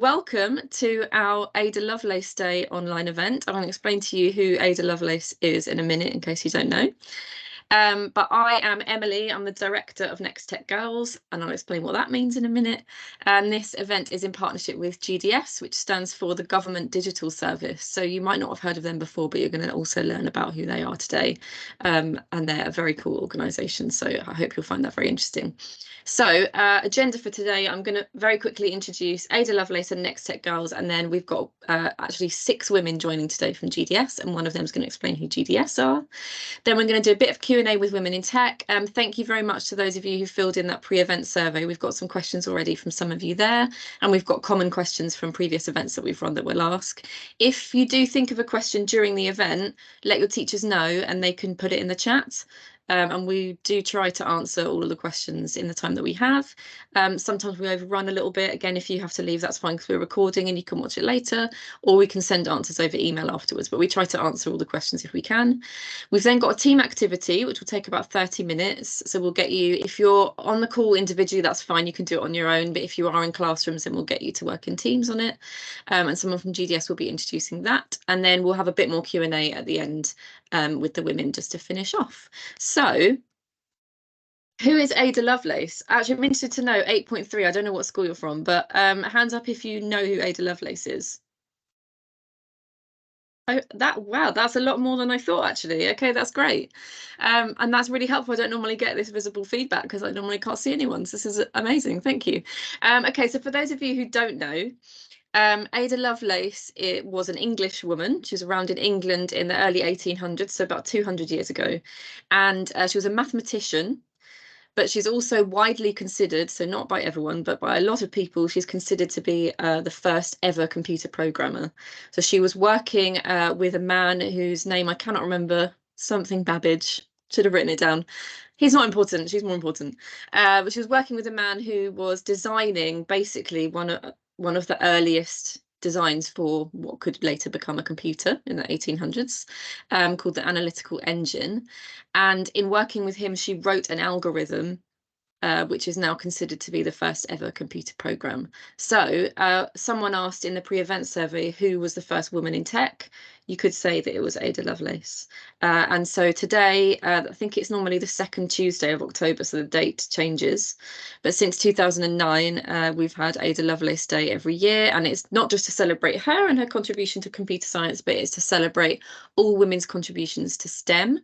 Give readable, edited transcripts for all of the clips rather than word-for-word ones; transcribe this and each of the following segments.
Welcome to our Ada Lovelace Day online event. I'm going to explain to you who Ada Lovelace is in a minute in case you don't know. But I am Emily, I'm the director of Next Tech Girls, and I'll explain what that means in a minute. And this event is in partnership with GDS, which stands for the Government Digital Service. So you might not have heard of them before, but you're going to also learn about who they are today. And they're a very cool organisation, so I hope you'll find that very interesting. So agenda for today, I'm going to very quickly introduce Ada Lovelace and Next Tech Girls, and then we've got actually 6 women joining today from GDS, and one of them is going to explain who GDS are. Then we're going to do a bit of Q&A with women in tech. Thank you very much to those of you who filled in that pre-event survey. We've got some questions already from some of you there, and we've got common questions from previous events that we've run that we'll ask. If you do think of a question during the event, let your teachers know and they can put it in the chat. And we do try to answer all of the questions in the time that we have. Sometimes we overrun a little bit. Again, if you have to leave, that's fine because we're recording and you can watch it later, or we can send answers over email afterwards, but we try to answer all the questions if we can. We've then got a team activity, which will take about 30 minutes. So we'll get you, if you're on the call individually, that's fine, you can do it on your own. But if you are in classrooms, then we'll get you to work in teams on it. And someone from GDS will be introducing that. And then we'll have a bit more Q&A at the end with the women just to finish off. So who is Ada Lovelace? Actually, I'm interested to know, 8.3, I don't know what school you're from, but hands up if you know who Ada Lovelace is. Oh, wow, that's a lot more than I thought, actually. Okay, that's great. And that's really helpful. I don't normally get this visible feedback because I normally can't see anyone. So this is amazing. Thank you. Okay, so for those of you who don't know, Ada Lovelace, it was an English woman. She was around in England in the early 1800s, so about 200 years ago. And she was a mathematician, but she's also widely considered, so not by everyone, but by a lot of people, she's considered to be the first ever computer programmer. So she was working with a man whose name I cannot remember, something Babbage, should have written it down. He's not important, she's more important. But she was working with a man who was designing basically one of the earliest designs for what could later become a computer in the 1800s, called the analytical engine. And in working with him, she wrote an algorithm which is now considered to be the first ever computer program. So someone asked in the pre-event survey who was the first woman in tech. You could say that it was Ada Lovelace. And so today, I think it's normally the second Tuesday of October, so the date changes. But since 2009, we've had Ada Lovelace Day every year. And it's not just to celebrate her and her contribution to computer science, but it's to celebrate all women's contributions to STEM.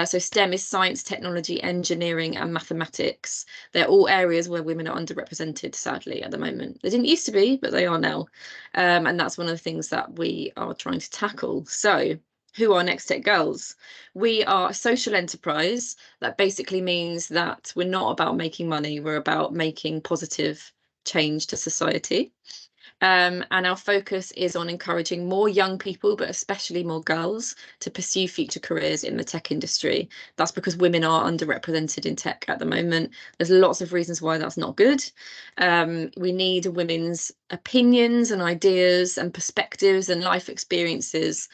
So STEM is science, technology, engineering, and mathematics. They're all areas where women are underrepresented, sadly, at the moment. They didn't used to be, but they are now. And that's one of the things that we are trying to tackle. So who are Next Tech Girls? We are a social enterprise. That basically means that we're not about making money. We're about making positive change to society. And our focus is on encouraging more young people, but especially more girls, to pursue future careers in the tech industry. That's because women are underrepresented in tech at the moment. There's lots of reasons why that's not good. We need women's opinions and ideas and perspectives and life experiences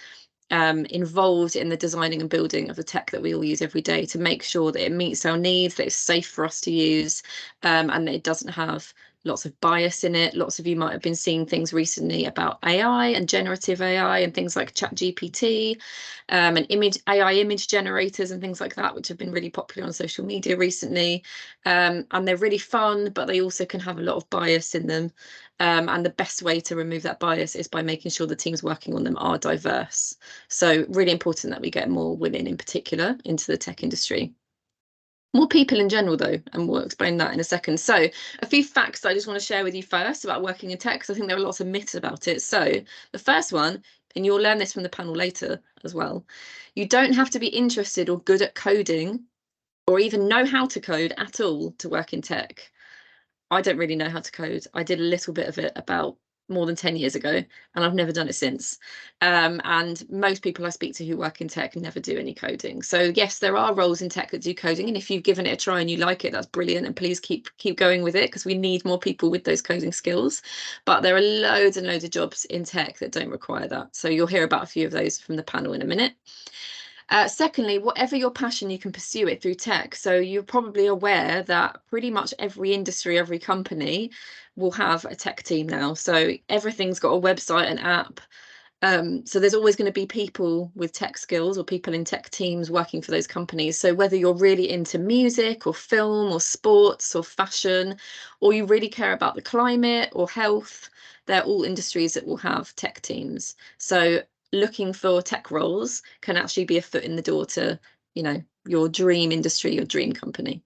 involved in the designing and building of the tech that we all use every day to make sure that it meets our needs, that it's safe for us to use, and that it doesn't have lots of bias in it. Lots of you might have been seeing things recently about AI and generative AI and things like ChatGPT and AI image generators and things like that, which have been really popular on social media recently. And they're really fun, but they also can have a lot of bias in them. And the best way to remove that bias is by making sure the teams working on them are diverse. So really important that we get more women in particular into the tech industry. More people in general, though, and we'll explain that in a second. So a few facts that I just want to share with you first about working in tech, because I think there are lots of myths about it. So the first one, and you'll learn this from the panel later as well, you don't have to be interested or good at coding or even know how to code at all to work in tech. I don't really know how to code. I did a little bit of it about more than 10 years ago, and I've never done it since. And most people I speak to who work in tech never do any coding. So yes, there are roles in tech that do coding, and if you've given it a try and you like it, that's brilliant, and please keep going with it because we need more people with those coding skills. But there are loads and loads of jobs in tech that don't require that. So you'll hear about a few of those from the panel in a minute. Secondly, whatever your passion, you can pursue it through tech. So you're probably aware that pretty much every industry, every company will have a tech team now. So everything's got a website and app. So there's always going to be people with tech skills or people in tech teams working for those companies. So whether you're really into music or film or sports or fashion, or you really care about the climate or health, they're all industries that will have tech teams. So looking for tech roles can actually be a foot in the door to, you know, your dream industry, your dream company.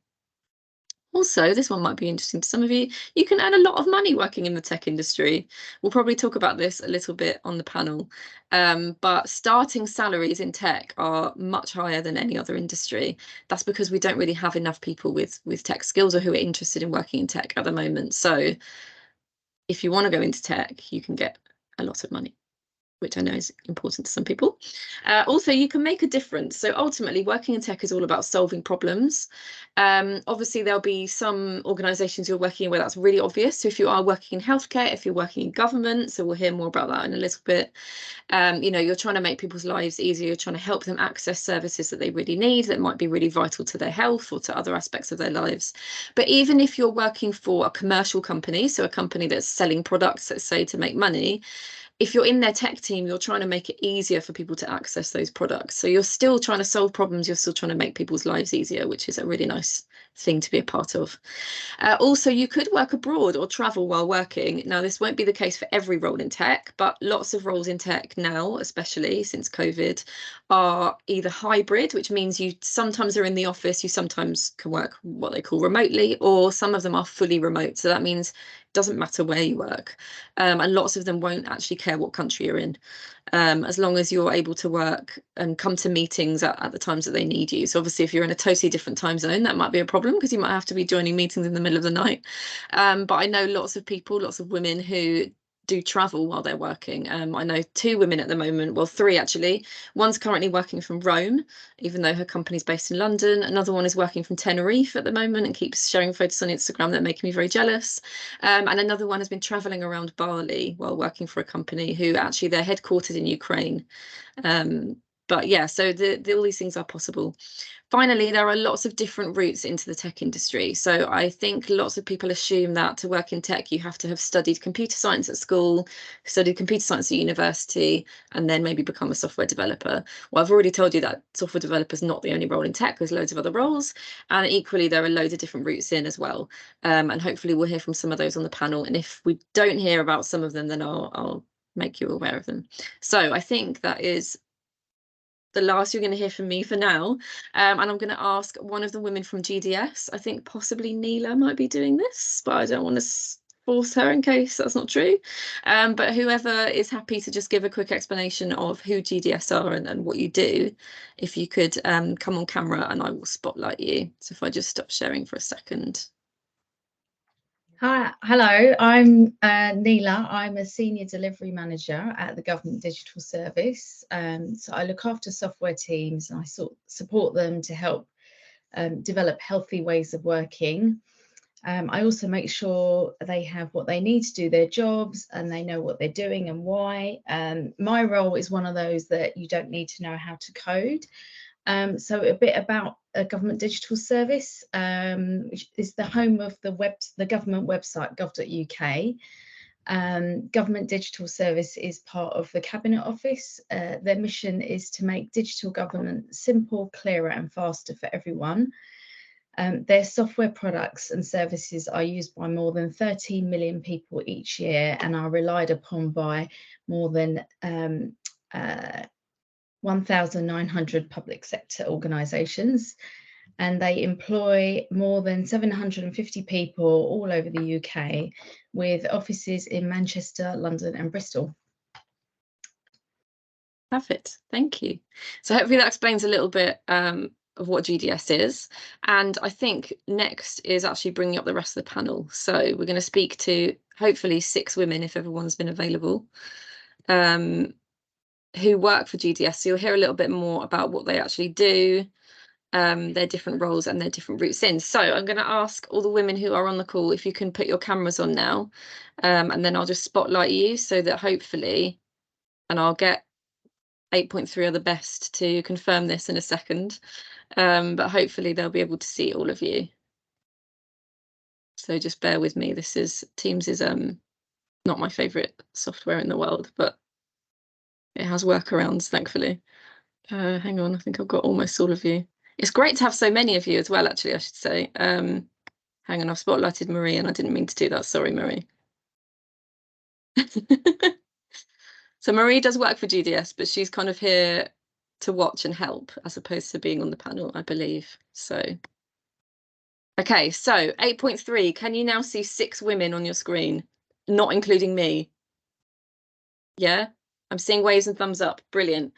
Also, this one might be interesting to some of you. You can earn a lot of money working in the tech industry. We'll probably talk about this a little bit on the panel. But starting salaries in tech are much higher than any other industry. That's because we don't really have enough people with tech skills or who are interested in working in tech at the moment. So if you want to go into tech, you can get a lot of money, which I know is important to some people. Also, you can make a difference. So ultimately, working in tech is all about solving problems. Obviously, there'll be some organisations you're working in where that's really obvious. So if you are working in healthcare, if you're working in government, so we'll hear more about that in a little bit. You know, you're trying to make people's lives easier. You're trying to help them access services that they really need that might be really vital to their health or to other aspects of their lives. But even if you're working for a commercial company, so a company that's selling products, let's say, to make money, if you're in their tech team, you're trying to make it easier for people to access those products. So you're still trying to solve problems. You're still trying to make people's lives easier, which is a really nice thing to be a part of. Also, you could work abroad or travel while working. Now, this won't be the case for every role in tech, but lots of roles in tech now, especially since COVID, are either hybrid, which means you sometimes are in the office, you sometimes can work what they call remotely, or some of them are fully remote. So that means it doesn't matter where you work. And lots of them won't actually care what country you're in, as long as you're able to work and come to meetings at the times that they need you. So obviously, if you're in a totally different time zone, that might be a problem because you might have to be joining meetings in the middle of the night. But I know lots of people, lots of women who do travel while they're working. I know 2 women at the moment, well, 3 actually. One's currently working from Rome, even though her company's based in London. Another one is working from Tenerife at the moment and keeps sharing photos on Instagram that make me very jealous. And another one has been traveling around Bali while working for a company who actually they're headquartered in Ukraine. But yeah, so all these things are possible. Finally, there are lots of different routes into the tech industry. So I think lots of people assume that to work in tech, you have to have studied computer science at school, studied computer science at university, and then maybe become a software developer. Well, I've already told you that software developer is not the only role in tech. There's loads of other roles. And equally, there are loads of different routes in as well. And hopefully we'll hear from some of those on the panel. And if we don't hear about some of them, then I'll make you aware of them. So I think that is the last you're going to hear from me for now. And I'm going to ask one of the women from GDS. I think possibly Neela might be doing this, but I don't want to force her in case that's not true. But whoever is happy to just give a quick explanation of who GDS are and what you do, if you could come on camera and I will spotlight you. So if I just stop sharing for a second. Hi, hello, I'm Neela. I'm a Senior Delivery Manager at the Government Digital Service. So I look after software teams and I support them to help develop healthy ways of working. I also make sure they have what they need to do their jobs and they know what they're doing and why. My role is one of those that you don't need to know how to code. So a bit about a government digital service, which is the home of the government website gov.uk. Government digital service is part of the Cabinet Office. Their mission is to make digital government simple, clearer and faster for everyone. Their software products and services are used by more than 13 million people each year and are relied upon by more than 1,900 public sector organisations, and they employ more than 750 people all over the UK, with offices in Manchester, London and Bristol. Perfect, thank you. So hopefully that explains a little bit of what GDS is. And I think next is actually bringing up the rest of the panel. So we're going to speak to hopefully 6 women, if everyone's been available, who work for GDS. So you'll hear a little bit more about what they actually do, their different roles and their different routes in. So I'm going to ask all the women who are on the call if you can put your cameras on now, and then I'll just spotlight you so that hopefully, and I'll get 8.3 are the best to confirm this in a second, but hopefully they'll be able to see all of you. So just bear with me. Teams is not my favourite software in the world, but it has workarounds, thankfully. Hang on, I think I've got almost all of you. It's great to have so many of you as well, actually, I should say. Hang on, I've spotlighted Marie and I didn't mean to do that. Sorry, Marie. So Marie does work for GDS, but she's kind of here to watch and help as opposed to being on the panel, I believe. So, okay, so 8.3, can you now see 6 women on your screen, not including me? Yeah, I'm seeing waves and thumbs up. Brilliant.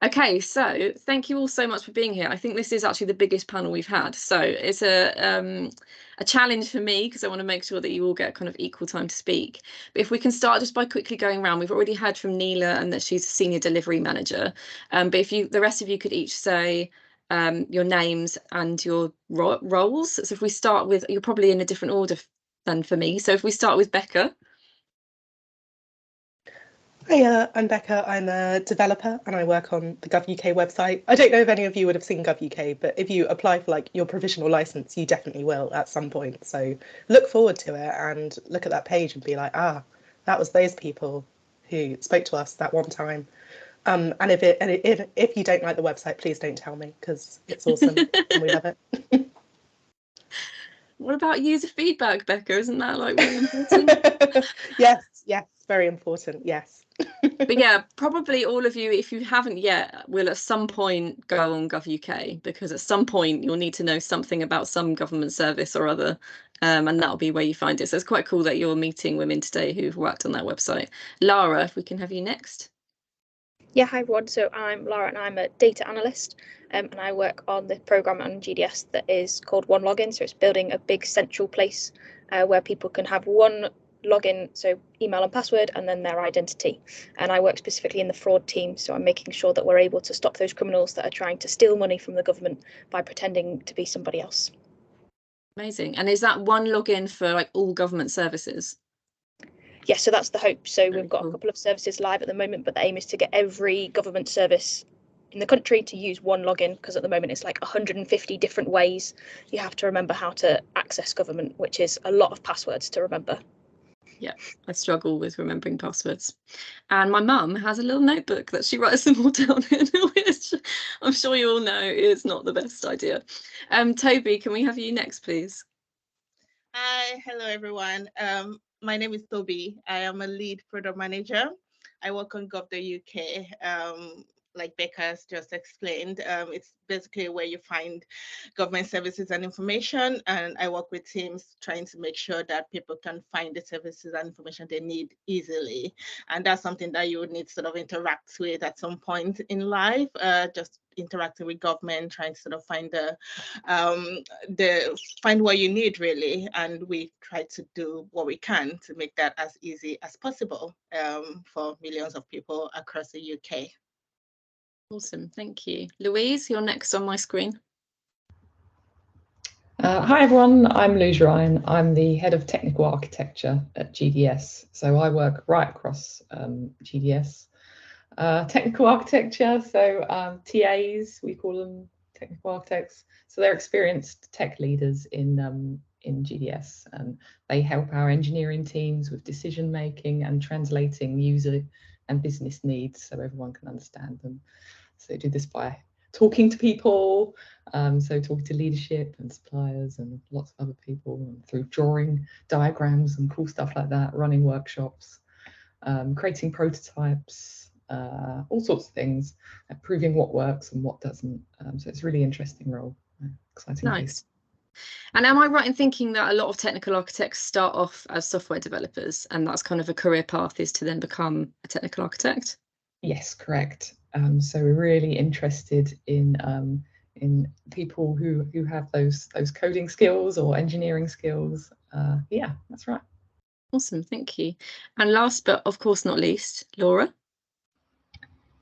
Okay, so thank you all so much for being here. I think this is actually the biggest panel we've had. So it's a challenge for me because I want to make sure that you all get kind of equal time to speak. But if we can start just by quickly going around, we've already heard from Neela and that she's a senior delivery manager. But if the rest of you could each say your names and your roles. So if we start with, you're probably in a different order than for me. So if we start with Becca. Hiya, I'm Becca. I'm a developer and I work on the GovUK website. I don't know if any of you would have seen GovUK, but if you apply for like your provisional license, you definitely will at some point. So look forward to it and look at that page and be like, ah, that was those people who spoke to us that one time. And if you don't like the website, please don't tell me because it's awesome and we love it. What about user feedback, Becca? Isn't that like really important? Yes, very important. Yes. But yeah, probably all of you, if you haven't yet, will at some point go on GovUK because at some point you'll need to know something about some government service or other, and that'll be where you find it. So it's quite cool that you're meeting women today who've worked on that website. Lara, if we can have you next. Yeah, hi everyone. So I'm Lara and I'm a data analyst and I work on the program on GDS that is called One Login. So it's building a big central place where people can have one login, so email and password, and then their identity. And I work specifically in the fraud team. So I'm making sure that we're able to stop those criminals that are trying to steal money from the government by pretending to be somebody else. Amazing. And is that one login for like all government services? Yes, so that's the hope. So we've got a couple of services live at the moment, but the aim is to get every government service in the country to use one login, because at the moment it's like 150 different ways you have to remember how to access government, which is a lot of passwords to remember. Yeah, I struggle with remembering passwords. And my mum has a little notebook that she writes them all down in, which I'm sure you all know is not the best idea. Toby, can we have you next, please? Hi, hello everyone. My name is Toby. I am a lead product manager. I work on Gov.uk. Like Becca's just explained, it's basically where you find government services and information, and I work with teams trying to make sure that people can find the services and information they need easily. And that's something that you would need to sort of interact with at some point in life, just interacting with government, trying to sort of find find what you need really, and we try to do what we can to make that as easy as possible for millions of people across the UK. Awesome, thank you. Louise, you're next on my screen. Hi everyone, I'm Louise Ryan. I'm the head of technical architecture at GDS. So I work right across GDS. Technical architecture, so TAs, we call them technical architects. So they're experienced tech leaders in GDS, and they help our engineering teams with decision making and translating user and business needs so everyone can understand them. So they do this by talking to people, so talking to leadership and suppliers and lots of other people, and through drawing diagrams and cool stuff like that, running workshops, creating prototypes, all sorts of things, proving what works and what doesn't. So it's a really interesting role, exciting. Nice. Piece. And am I right in thinking that a lot of technical architects start off as software developers, and that's kind of a career path is to then become a technical architect? Yes, correct. So we're really interested in people who have those coding skills or engineering skills. Yeah, that's right. Awesome, thank you. And last but of course not least, Laura.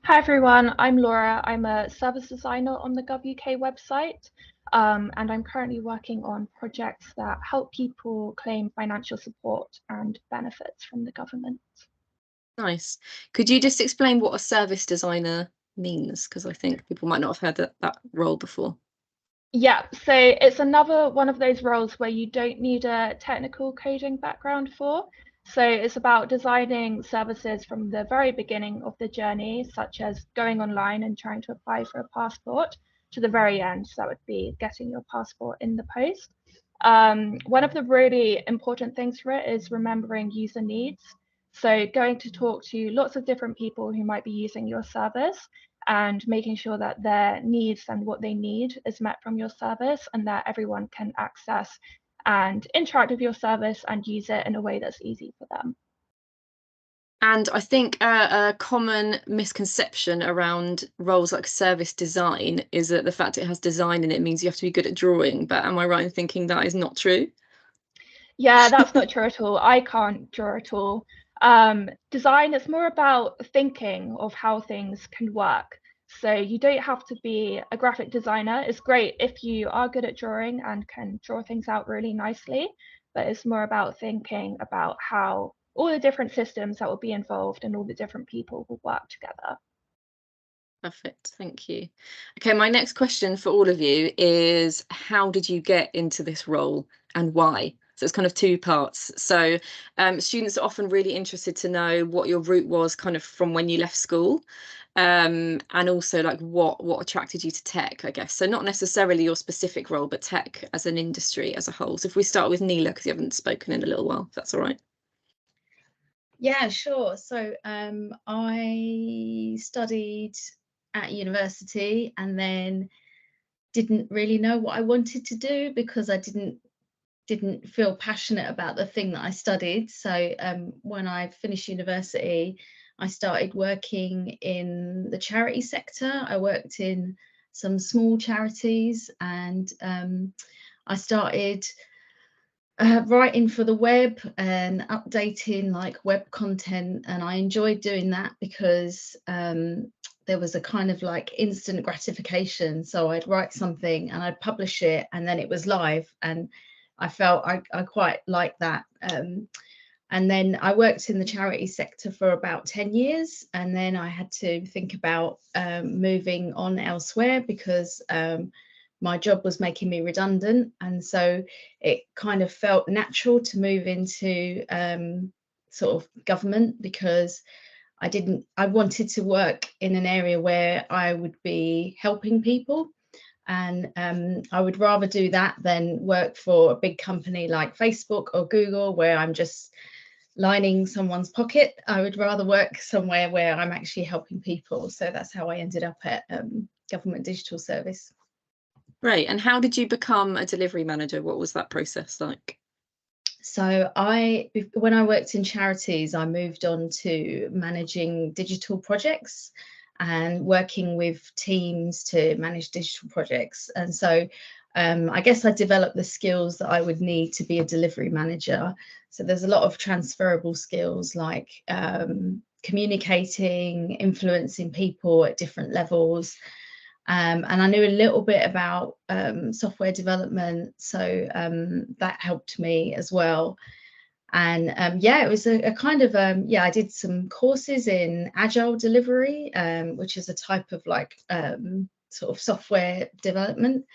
Hi everyone, I'm Laura. I'm a service designer on the GovUK website, and I'm currently working on projects that help people claim financial support and benefits from the government. Nice. Could you just explain what a service designer means? Because I think people might not have heard that role before. Yeah, so it's another one of those roles where you don't need a technical coding background for. So it's about designing services from the very beginning of the journey, such as going online and trying to apply for a passport, to the very end. So that would be getting your passport in the post. One of the really important things for it is remembering user needs. So going to talk to lots of different people who might be using your service and making sure that their needs and what they need is met from your service, and that everyone can access and interact with your service and use it in a way that's easy for them. And I think a common misconception around roles like service design is that the fact it has design in it means you have to be good at drawing. But am I right in thinking that is not true? Yeah, that's not true at all. I can't draw at all. Design is more about thinking of how things can work. So you don't have to be a graphic designer. It's great if you are good at drawing and can draw things out really nicely, but it's more about thinking about how all the different systems that will be involved and all the different people will work together. Perfect, thank you. Okay, my next question for all of you is, how did you get into this role and why? So it's kind of two parts. So students are often really interested to know what your route was kind of from when you left school, and also like what attracted you to tech, I guess. So not necessarily your specific role, but tech as an industry as a whole. So if we start with Neela, because you haven't spoken in a little while, if that's all right. Yeah, sure. So I studied at university and then didn't really know what I wanted to do because I didn't feel passionate about the thing that I studied. So when I finished university, I started working in the charity sector. I worked in some small charities, and I started writing for the web and updating like web content, and I enjoyed doing that because there was a kind of like instant gratification. So I'd write something and I'd publish it, and then it was live, and I felt I quite liked that. And then I worked in the charity sector for about 10 years, and then I had to think about moving on elsewhere because my job was making me redundant, and so it kind of felt natural to move into sort of government because I wanted to work in an area where I would be helping people, and I would rather do that than work for a big company like Facebook or Google where I'm just lining someone's pocket. I would rather work somewhere where I'm actually helping people. So that's how I ended up at Government Digital Service. Great. And how did you become a delivery manager? What was that process like? So when I worked in charities, I moved on to managing digital projects and working with teams to manage digital projects. And so I guess I developed the skills that I would need to be a delivery manager. So there's a lot of transferable skills like communicating, influencing people at different levels. And I knew a little bit about software development, so that helped me as well. And yeah, it was a kind of I did some courses in agile delivery, which is a type of like sort of software development.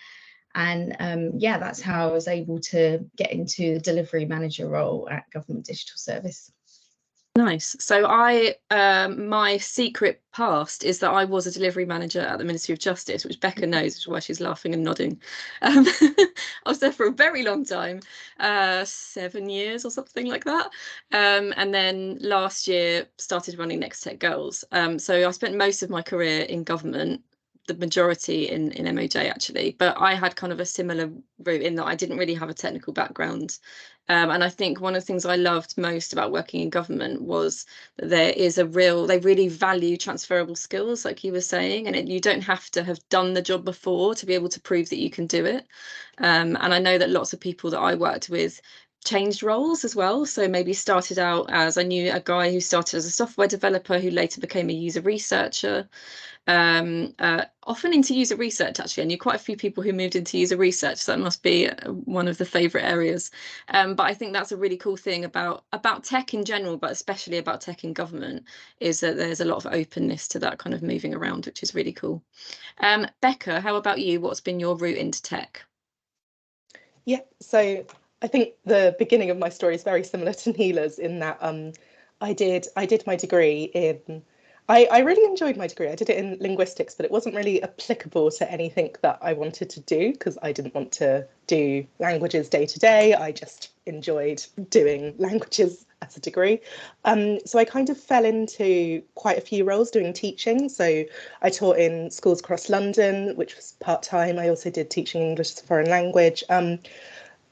And yeah, that's how I was able to get into the delivery manager role at Government Digital Service. Nice. So my secret past is that I was a delivery manager at the Ministry of Justice, which Becca knows, which is why she's laughing and nodding. I was there for a very long time, 7 years or something like that. And then last year started running Next Tech Girls. So I spent most of my career in government, the majority in MOJ actually, but I had kind of a similar route in that I didn't really have a technical background. And I think one of the things I loved most about working in government was that they really value transferable skills, like you were saying, and you don't have to have done the job before to be able to prove that you can do it. And I know that lots of people that I worked with changed roles as well. So maybe started out as, I knew a guy who started as a software developer who later became a user researcher, often into user research actually. I knew quite a few people who moved into user research, so that must be one of the favorite areas. But I think that's a really cool thing about tech in general, but especially about tech in government, is that there's a lot of openness to that kind of moving around, which is really cool. Becca, how about you? What's been your route into tech? Yeah, so I think the beginning of my story is very similar to Neela's in that I did my degree in, I really enjoyed my degree. I did it in linguistics, but it wasn't really applicable to anything that I wanted to do because I didn't want to do languages day to day. I just enjoyed doing languages as a degree. So I kind of fell into quite a few roles doing teaching. So I taught in schools across London, which was part-time. I also did teaching English as a foreign language.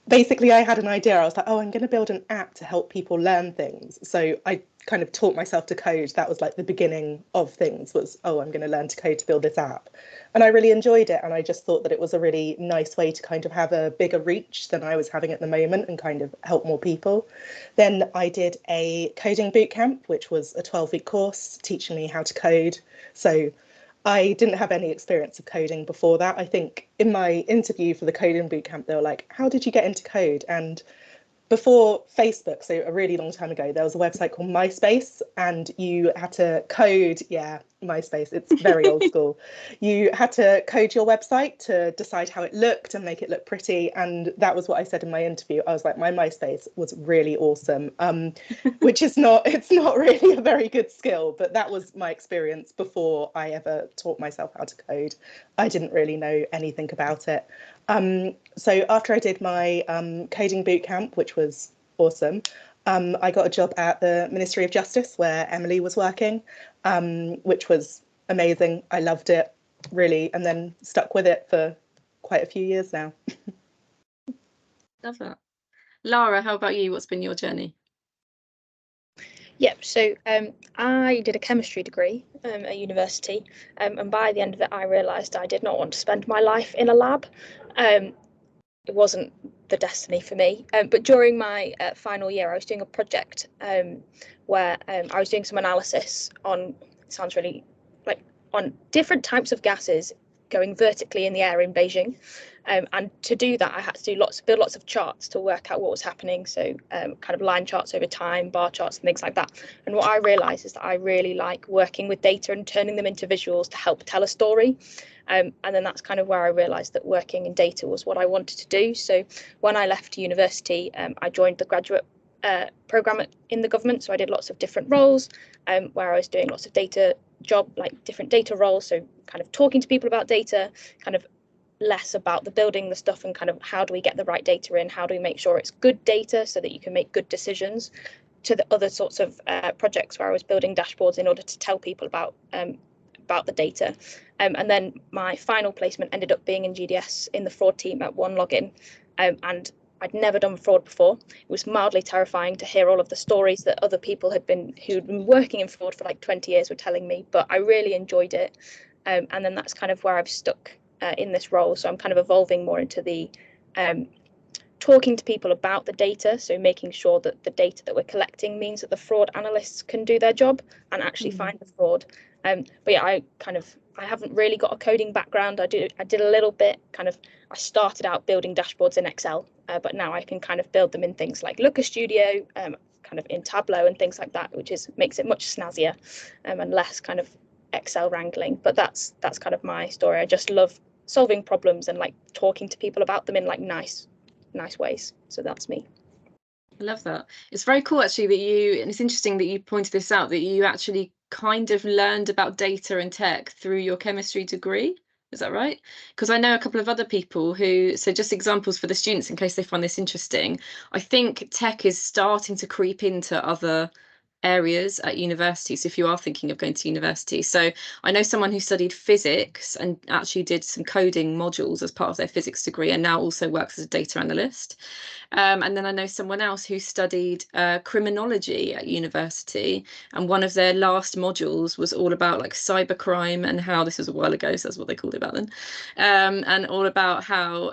Basically, I had an idea. I was like, oh, I'm going to build an app to help people learn things. So I kind of taught myself to code. That was like the beginning of things was, oh, I'm going to learn to code to build this app. And I really enjoyed it. And I just thought that it was a really nice way to kind of have a bigger reach than I was having at the moment and kind of help more people. Then I did a coding bootcamp, which was a 12-week course teaching me how to code. So I didn't have any experience of coding before that. I think in my interview for the coding bootcamp, they were like, how did you get into code? And before Facebook, so a really long time ago, there was a website called MySpace and you had to code, yeah, MySpace, it's very old school. You had to code your website to decide how it looked and make it look pretty. And that was what I said in my interview. I was like, my MySpace was really awesome, which is it's not really a very good skill, but that was my experience before I ever taught myself how to code. I didn't really know anything about it. So after I did my coding bootcamp, which was awesome, I got a job at the Ministry of Justice where Emily was working, which was amazing. I loved it, really, and then stuck with it for quite a few years now. Love that. Lara, how about you? What's been your journey? Yep, so I did a chemistry degree at university, and by the end of it, I realised I did not want to spend my life in a lab. It wasn't the destiny for me. But during my final year, I was doing a project where I was doing some analysis on, it sounds really like, on different types of gases going vertically in the air in Beijing. And to do that, I had to build lots of charts to work out what was happening. So kind of line charts over time, bar charts and things like that. And what I realised is that I really like working with data and turning them into visuals to help tell a story. And then that's kind of where I realised that working in data was what I wanted to do. So when I left university, I joined the graduate programme in the government. So I did lots of different roles where I was doing lots of different data roles. So kind of talking to people about data, kind of less about the building the stuff and kind of how do we get the right data in, how do we make sure it's good data so that you can make good decisions, to the other sorts of projects where I was building dashboards in order to tell people about the data. And then my final placement ended up being in GDS in the fraud team at One Login. And I'd never done fraud before. It was mildly terrifying to hear all of the stories that other people who'd been working in fraud for like 20 years were telling me, but I really enjoyed it. And then that's kind of where I've stuck in this role. So I'm kind of evolving more into the talking to people about the data, so making sure that the data that we're collecting means that the fraud analysts can do their job and actually find the fraud. But yeah, I haven't really got a coding background. I did a little bit, I started out building dashboards in Excel, but now I can kind of build them in things like Looker Studio, kind of in Tableau and things like that, which makes it much snazzier and less kind of Excel wrangling. But that's kind of my story. I just love solving problems and like talking to people about them in like nice ways. So that's me. I love that. It's very cool actually and it's interesting that you pointed this out, that you actually kind of learned about data and tech through your chemistry degree. Is that right? Because I know a couple of other people so just examples for the students in case they find this interesting. I think tech is starting to creep into other areas at university. So if you are thinking of going to university, so I know someone who studied physics and actually did some coding modules as part of their physics degree and now also works as a data analyst. And then I know someone else who studied criminology at university, and one of their last modules was all about like cybercrime and how, this was a while ago, so that's what they called it back then, and all about how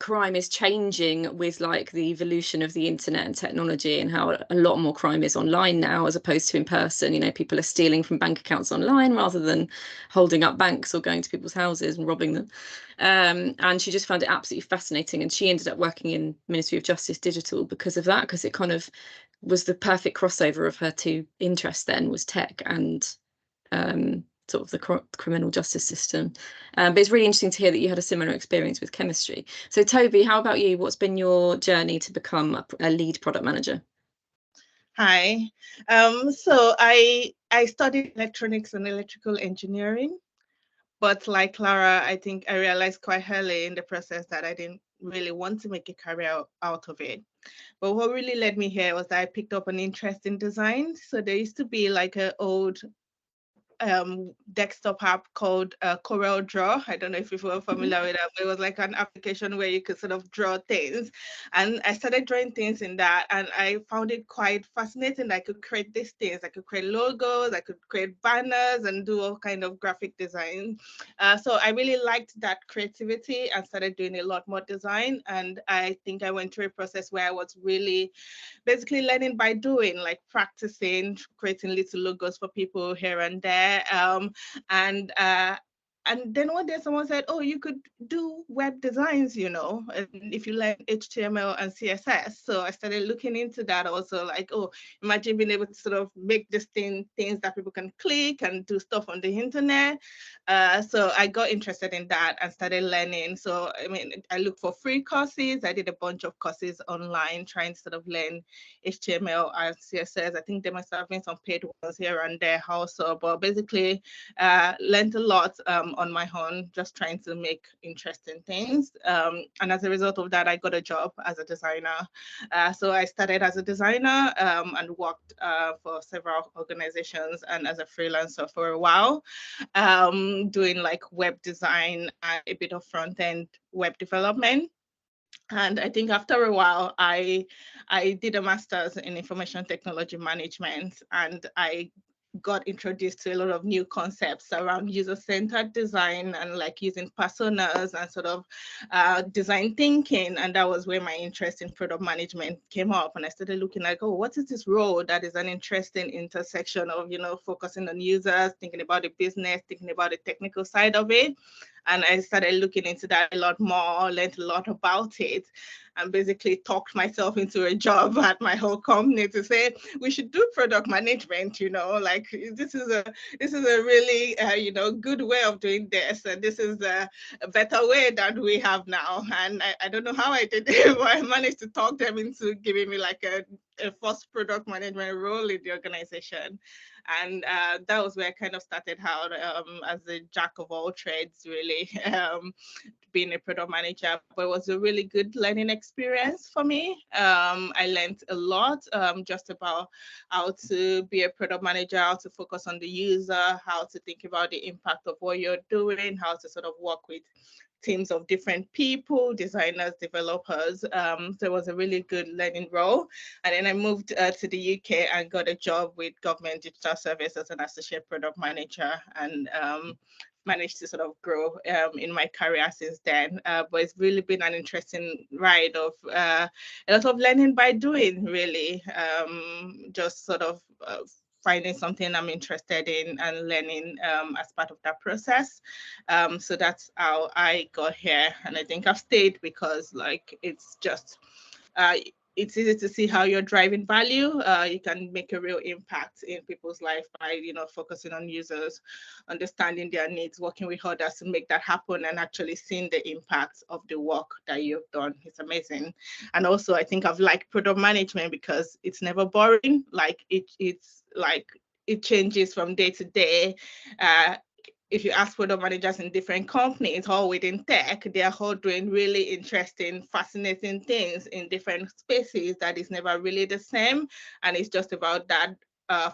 crime is changing with like the evolution of the internet and technology, and how a lot more crime is online now as opposed to in person. You know, people are stealing from bank accounts online rather than holding up banks or going to people's houses and robbing them. And she just found it absolutely fascinating, and she ended up working in Ministry of Justice Digital because of that, because it kind of was the perfect crossover of her two interests then, was tech and sort of the criminal justice system. But it's really interesting to hear that you had a similar experience with chemistry. So Toby, how about you? What's been your journey to become a lead product manager? Hi. So I studied electronics and electrical engineering, but like Clara, I think I realized quite early in the process that I didn't really want to make a career out of it. But what really led me here was that I picked up an interest in design. So there used to be like an old desktop app called Corel Draw. I don't know if you were familiar with that, but it was like an application where you could sort of draw things. And I started drawing things in that, and I found it quite fascinating. I could create these things. I could create logos, I could create banners and do all kind of graphic design. So I really liked that creativity and started doing a lot more design. And I think I went through a process where I was really basically learning by doing, like practicing, creating little logos for people here and there. And then one day someone said, oh, you could do web designs, you know, if you learn HTML and CSS. So I started looking into that also, like, oh, imagine being able to sort of make this things that people can click and do stuff on the internet. So I got interested in that and started learning. So, I mean, I looked for free courses. I did a bunch of courses online trying to sort of learn HTML and CSS. I think there must have been some paid ones here and there also, but basically learned a lot on my own, just trying to make interesting things. And as a result of that, I got a job as a designer. So I started as a designer and worked for several organizations and as a freelancer for a while, doing like web design and a bit of front-end web development. And I think after a while, I did a master's in information technology management, and I got introduced to a lot of new concepts around user-centered design and like using personas and sort of design thinking. And that was where my interest in product management came up. And I started looking like, oh, what is this role that is an interesting intersection of, you know, focusing on users, thinking about the business, thinking about the technical side of it. And I started looking into that a lot more, learned a lot about it, and basically talked myself into a job at my whole company to say, we should do product management, you know, like this is a really, you know, good way of doing this. And this is a better way that we have now. And I don't know how I did it, but I managed to talk them into giving me like a first product management role in the organization. And that was where I kind of started out as a jack of all trades, really, being a product manager. But it was a really good learning experience for me. I learned a lot just about how to be a product manager, how to focus on the user, how to think about the impact of what you're doing, how to sort of work with teams of different people, designers, developers. So it was a really good learning role. And then I moved to the UK and got a job with Government Digital Service as an associate product manager, and managed to sort of grow in my career since then. But it's really been an interesting ride of a lot of learning by doing, really. Just sort of finding something I'm interested in and learning as part of that process. So that's how I got here. And I think I've stayed because like it's just, it's easy to see how you're driving value. You can make a real impact in people's life by, you know, focusing on users, understanding their needs, working with others to make that happen, and actually seeing the impact of the work that you've done. It's amazing. And also, I think I've liked product management because it's never boring. Like it's like it changes from day to day. If you ask product managers in different companies, all within tech, they are all doing really interesting, fascinating things in different spaces that is never really the same. And it's just about that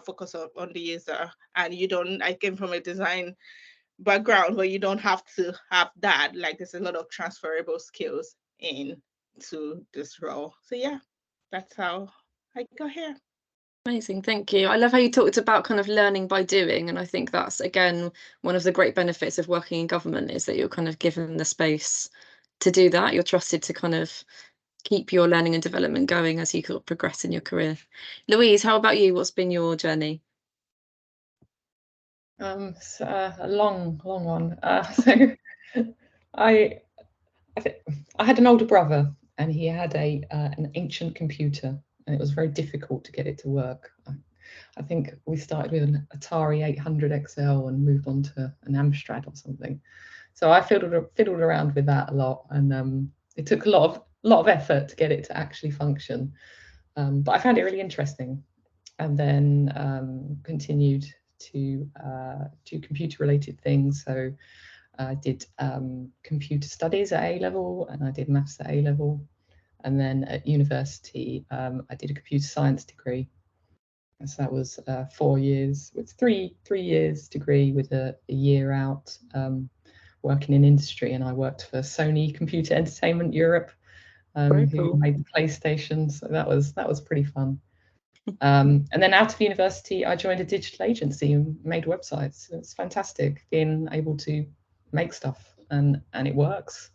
focus on the user. And you don't, I came from a design background where you don't have to have that. Like there's a lot of transferable skills into this role. So yeah, that's how I got here. Amazing, thank you. I love how you talked about kind of learning by doing, and I think that's again one of the great benefits of working in government is that you're kind of given the space to do that. You're trusted to kind of keep your learning and development going as you progress in your career. Louise, how about you? What's been your journey? It's a long one. So I had an older brother, and he had an ancient computer, and it was very difficult to get it to work. I think we started with an Atari 800 XL and moved on to an Amstrad or something. So I fiddled around with that a lot, and it took a lot of effort to get it to actually function. But I found it really interesting, and then continued to do computer-related things. So I did computer studies at A level, and I did maths at A level, and then at university I did a computer science degree. So that was 4 years, with three years degree with a year out working in industry, and I worked for Sony Computer Entertainment Europe, who made the PlayStation. So that was pretty fun. And then out of university, I joined a digital agency and made websites. It's fantastic being able to make stuff, and it works.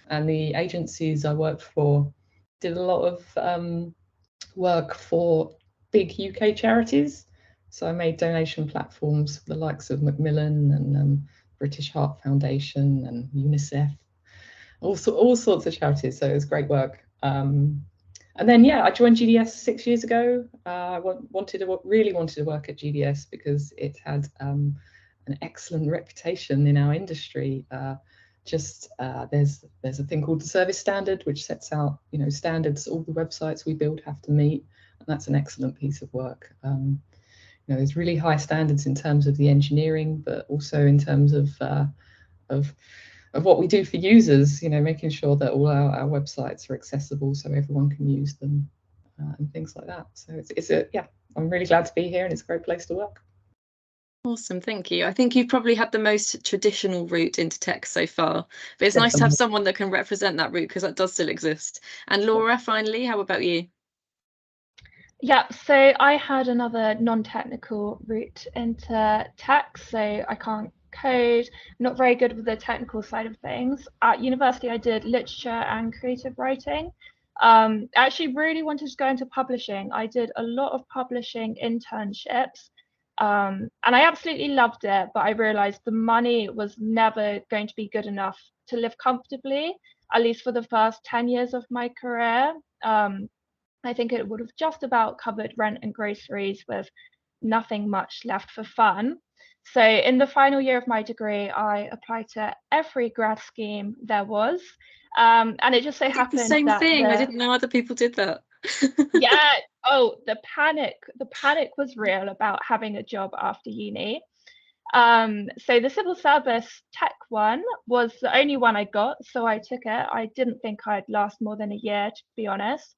And the agencies I worked for did a lot of work for big UK charities. So I made donation platforms for the likes of Macmillan and British Heart Foundation and UNICEF, all sorts of charities. So it was great work. And then, yeah, I joined GDS 6 years ago. I really wanted to work at GDS because it had an excellent reputation in our industry. There's a thing called the service standard, which sets out, standards all the websites we build have to meet, and that's an excellent piece of work. There's really high standards in terms of the engineering, but also in terms of what we do for users. Making sure that all our websites are accessible so everyone can use them, and things like that. So I'm really glad to be here, and it's a great place to work. Awesome, thank you. I think you've probably had the most traditional route into tech so far, but it's nice to have someone that can represent that route, because that does still exist. And Laura, finally, how about you? Yeah, so I had another non-technical route into tech, so I can't code, not very good with the technical side of things. At university, I did literature and creative writing. I actually really wanted to go into publishing. I did a lot of publishing internships. And I absolutely loved it, but I realized the money was never going to be good enough to live comfortably, at least for the first 10 years of my career. I think it would have just about covered rent and groceries with nothing much left for fun. So in the final year of my degree, I applied to every grad scheme there was. And it just so happened the same that thing. I didn't know other people did that. Yeah. Oh, the panic was real about having a job after uni. So the civil service tech one was the only one I got, so I took it. I didn't think I'd last more than a year, to be honest.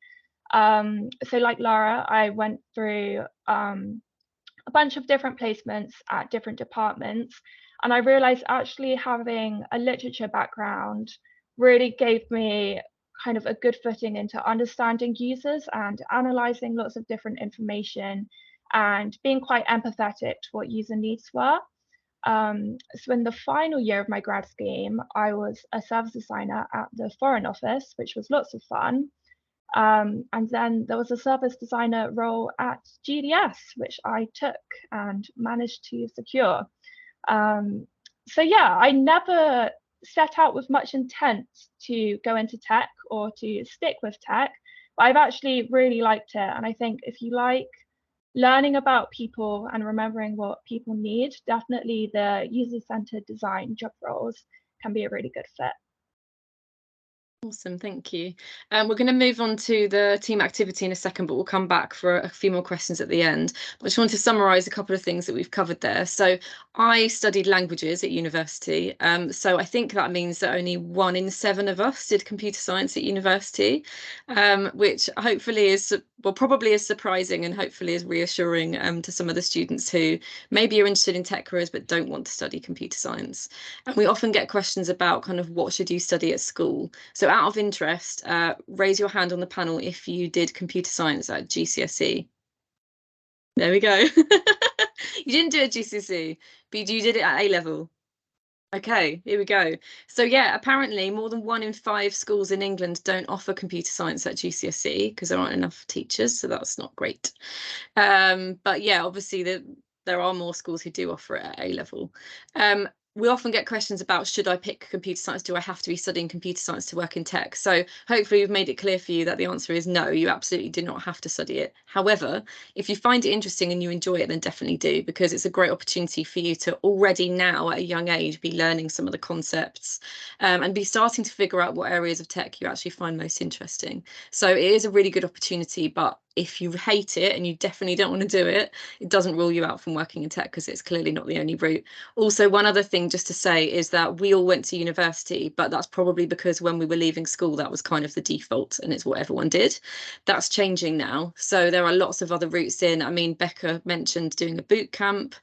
So like Lara, I went through a bunch of different placements at different departments, and I realized actually having a literature background really gave me kind of a good footing into understanding users and analyzing lots of different information and being quite empathetic to what user needs were. So in the final year of my grad scheme, I was a service designer at the Foreign Office, which was lots of fun. And then there was a service designer role at GDS, which I took and managed to secure. So yeah, I never set out with much intent to go into tech or to stick with tech, but I've actually really liked it. And I think if you like learning about people and remembering what people need, definitely the user-centered design job roles can be a really good fit. Awesome, thank you. We're going to move on to the team activity in a second, but we'll come back for a few more questions at the end. I just want to summarise a couple of things that we've covered there. So I studied languages at university. So I think that means that only 1 in 7 of us did computer science at university, which hopefully is, well, probably is surprising and hopefully is reassuring to some of the students who maybe are interested in tech careers but don't want to study computer science. And we often get questions about kind of what should you study at school. So out of interest, raise your hand on the panel if you did computer science at GCSE. There we go. You didn't do it at GCSE, but you did it at A level. Okay, here we go. So yeah, apparently more than 1 in 5 schools in England don't offer computer science at GCSE because there aren't enough teachers, so that's not great. But yeah, obviously there are more schools who do offer it at A level. We often get questions about, should I pick computer science? Do I have to be studying computer science to work in tech? So hopefully we've made it clear for you that the answer is no, you absolutely do not have to study it. However, if you find it interesting and you enjoy it, then definitely do, because it's a great opportunity for you to already now at a young age be learning some of the concepts and be starting to figure out what areas of tech you actually find most interesting. So it is a really good opportunity, but if you hate it and you definitely don't want to do it, it doesn't rule you out from working in tech, because it's clearly not the only route. Also, one other thing just to say is that we all went to university, but that's probably because when we were leaving school, that was kind of the default and it's what everyone did. That's changing now. So there are lots of other routes in. I mean, Becca mentioned doing a boot camp.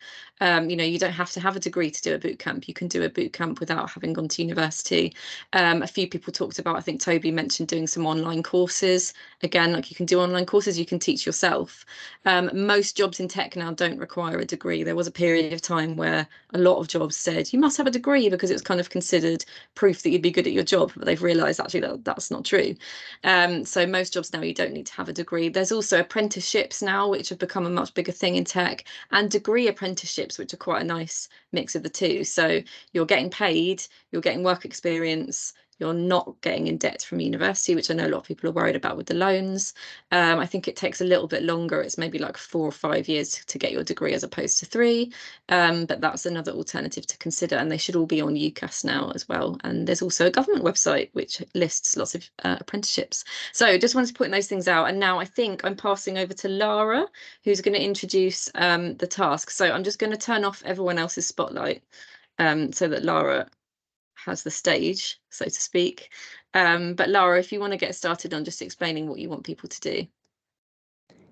You know, you don't have to have a degree to do a boot camp. You can do a boot camp without having gone to university. A few people talked about, I think Toby mentioned doing some online courses. Again, like, you can do online courses, you can teach yourself. Most jobs in tech now don't require a degree. There was a period of time where a lot of jobs said you must have a degree because it was kind of considered proof that you'd be good at your job, but they've realised actually that that's not true. So most jobs now you don't need to have a degree. There's also apprenticeships now, which have become a much bigger thing in tech, and degree apprenticeships, which are quite a nice mix of the two. So you're getting paid, you're getting work experience, you're not getting in debt from university, which I know a lot of people are worried about with the loans. I think it takes a little bit longer. It's maybe like 4 or 5 years to get your degree as opposed to 3. But that's another alternative to consider. And they should all be on UCAS now as well. And there's also a government website which lists lots of apprenticeships. So just wanted to point those things out. And now I think I'm passing over to Lara, who's going to introduce the task. So I'm just going to turn off everyone else's spotlight so that Lara has the stage, so to speak. But Lara, if you want to get started on just explaining what you want people to do.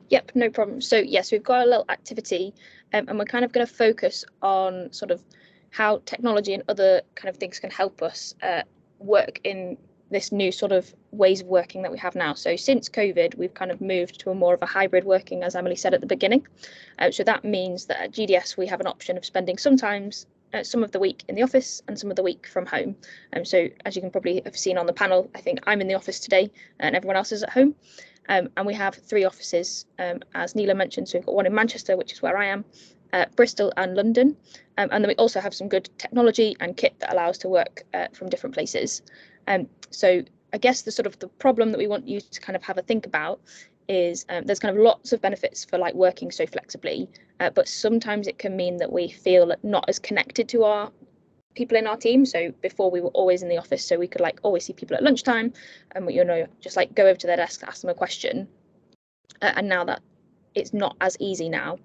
Yep, no problem. So yes, we've got a little activity and we're kind of going to focus on sort of how technology and other kind of things can help us work in this new sort of ways of working that we have now. So since COVID, we've kind of moved to a more of a hybrid working, as Emily said at the beginning. So that means that at GDS, we have an option of spending sometimes some of the week in the office and some of the week from home. So as you can probably have seen on the panel, I think I'm in the office today and everyone else is at home. And we have 3 offices, as Neela mentioned. So we've got one in Manchester, which is where I am, Bristol and London. And then we also have some good technology and kit that allows to work from different places. So I guess the sort of the problem that we want you to kind of have a think about is there's kind of lots of benefits for like working so flexibly, but sometimes it can mean that we feel not as connected to our people in our team. So before we were always in the office, so we could like always see people at lunchtime and we, you know, just like go over to their desk, ask them a question. And now that it's not as easy now.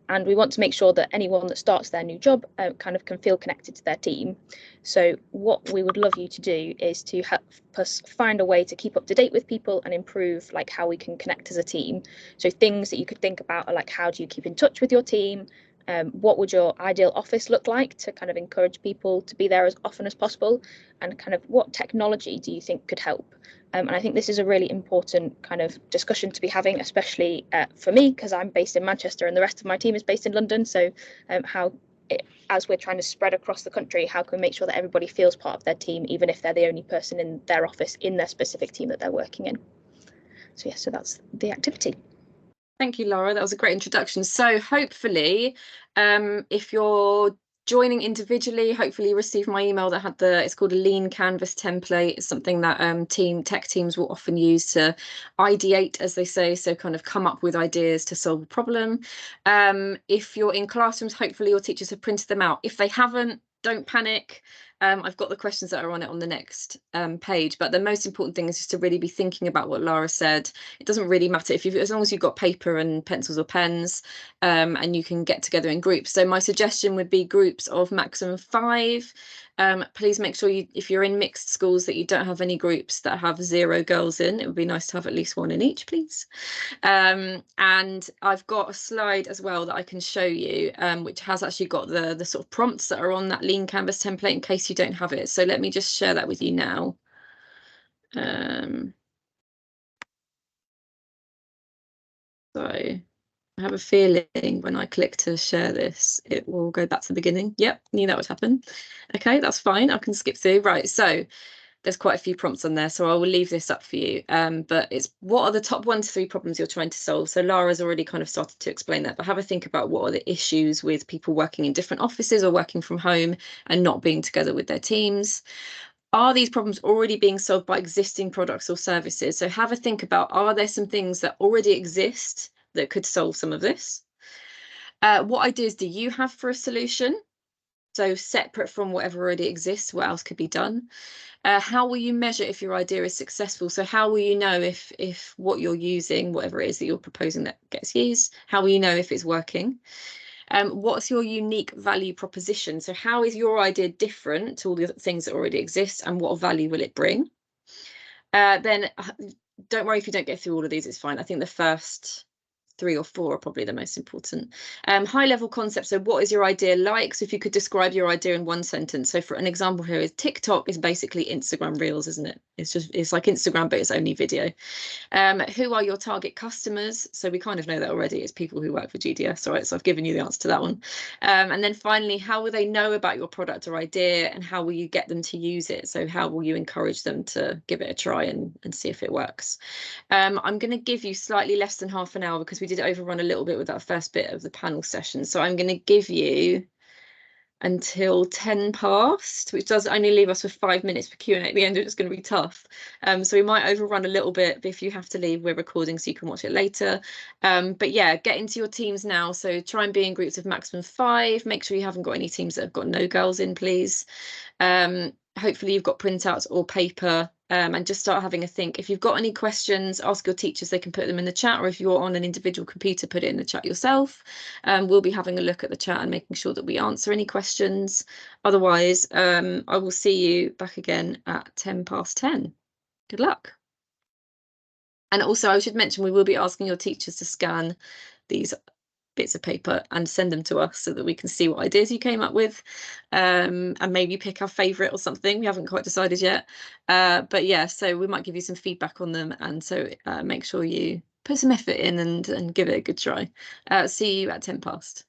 And we want to make sure that anyone that starts their new job kind of can feel connected to their team. So what we would love you to do is to help us find a way to keep up to date with people and improve like how we can connect as a team. So things that you could think about are like, how do you keep in touch with your team? What would your ideal office look like to kind of encourage people to be there as often as possible? And kind of what technology do you think could help? And I think this is a really important kind of discussion to be having, especially for me, because I'm based in Manchester and the rest of my team is based in London. So as we're trying to spread across the country, how can we make sure that everybody feels part of their team, even if they're the only person in their office in their specific team that they're working in? So yeah, so that's the activity. Thank you, Laura. That was a great introduction. So hopefully, if you're joining individually, hopefully you received my email that had it's called a lean canvas template. It's something that tech teams will often use to ideate, as they say, so kind of come up with ideas to solve a problem. If you're in classrooms, hopefully your teachers have printed them out. If they haven't, don't panic. I've got the questions that are on it on the next page, but the most important thing is just to really be thinking about what Lara said. It doesn't really matter if as long as you've got paper and pencils or pens, and you can get together in groups. So my suggestion would be groups of maximum 5. Please make sure if you're in mixed schools that you don't have any groups that have 0 girls in. It would be nice to have at least 1 in each, please. And I've got a slide as well that I can show you, which has actually got the sort of prompts that are on that lean canvas template in case you don't have it. So let me just share that with you now. So I have a feeling when I click to share this, it will go back to the beginning. Yep, knew that would happen. Okay, that's fine. I can skip through. Right, so there's quite a few prompts on there, so I will leave this up for you. But it's what are the top 1 to 3 problems you're trying to solve? So Lara's already kind of started to explain that, but have a think about what are the issues with people working in different offices or working from home and not being together with their teams. Are these problems already being solved by existing products or services? So have a think about, are there some things that already exist that could solve some of this? What ideas do you have for a solution? So separate from whatever already exists, what else could be done? How will you measure if your idea is successful? So how will you know if what you're using, whatever it is that you're proposing that gets used, how will you know if it's working? What's your unique value proposition? So how is your idea different to all the other things that already exist, and what value will it bring? Then don't worry if you don't get through all of these, it's fine. I think the first 3 or 4 are probably the most important. High level concept. So what is your idea like? So if you could describe your idea in 1 sentence. So for an example here is TikTok is basically Instagram Reels, isn't it? It's like Instagram, but it's only video. Who are your target customers? So we kind of know that already. It's people who work for GDS. All right, so I've given you the answer to that one. And then finally, how will they know about your product or idea, and how will you get them to use it? So how will you encourage them to give it a try and see if it works? I'm going to give you slightly less than half an hour because we did overrun a little bit with that first bit of the panel session. So I'm going to give you until 10 past, which does only leave us with 5 minutes for Q&A at the end. It's going to be tough. So we might overrun a little bit, but if you have to leave, we're recording so you can watch it later. But yeah, get into your teams now. So try and be in groups of maximum 5. Make sure you haven't got any teams that have got no girls in, please. Hopefully you've got printouts or paper, and just start having a think. If you've got any questions, ask your teachers, they can put them in the chat, or if you're on an individual computer, put it in the chat yourself. We'll be having a look at the chat and making sure that we answer any questions. Otherwise, I will see you back again at 10 past 10. Good luck. And also I should mention, we will be asking your teachers to scan these bits of paper and send them to us so that we can see what ideas you came up with, and maybe pick our favourite or something. We haven't quite decided yet, but yeah, so we might give you some feedback on them, and so make sure you put some effort in and give it a good try. See you at 10 past.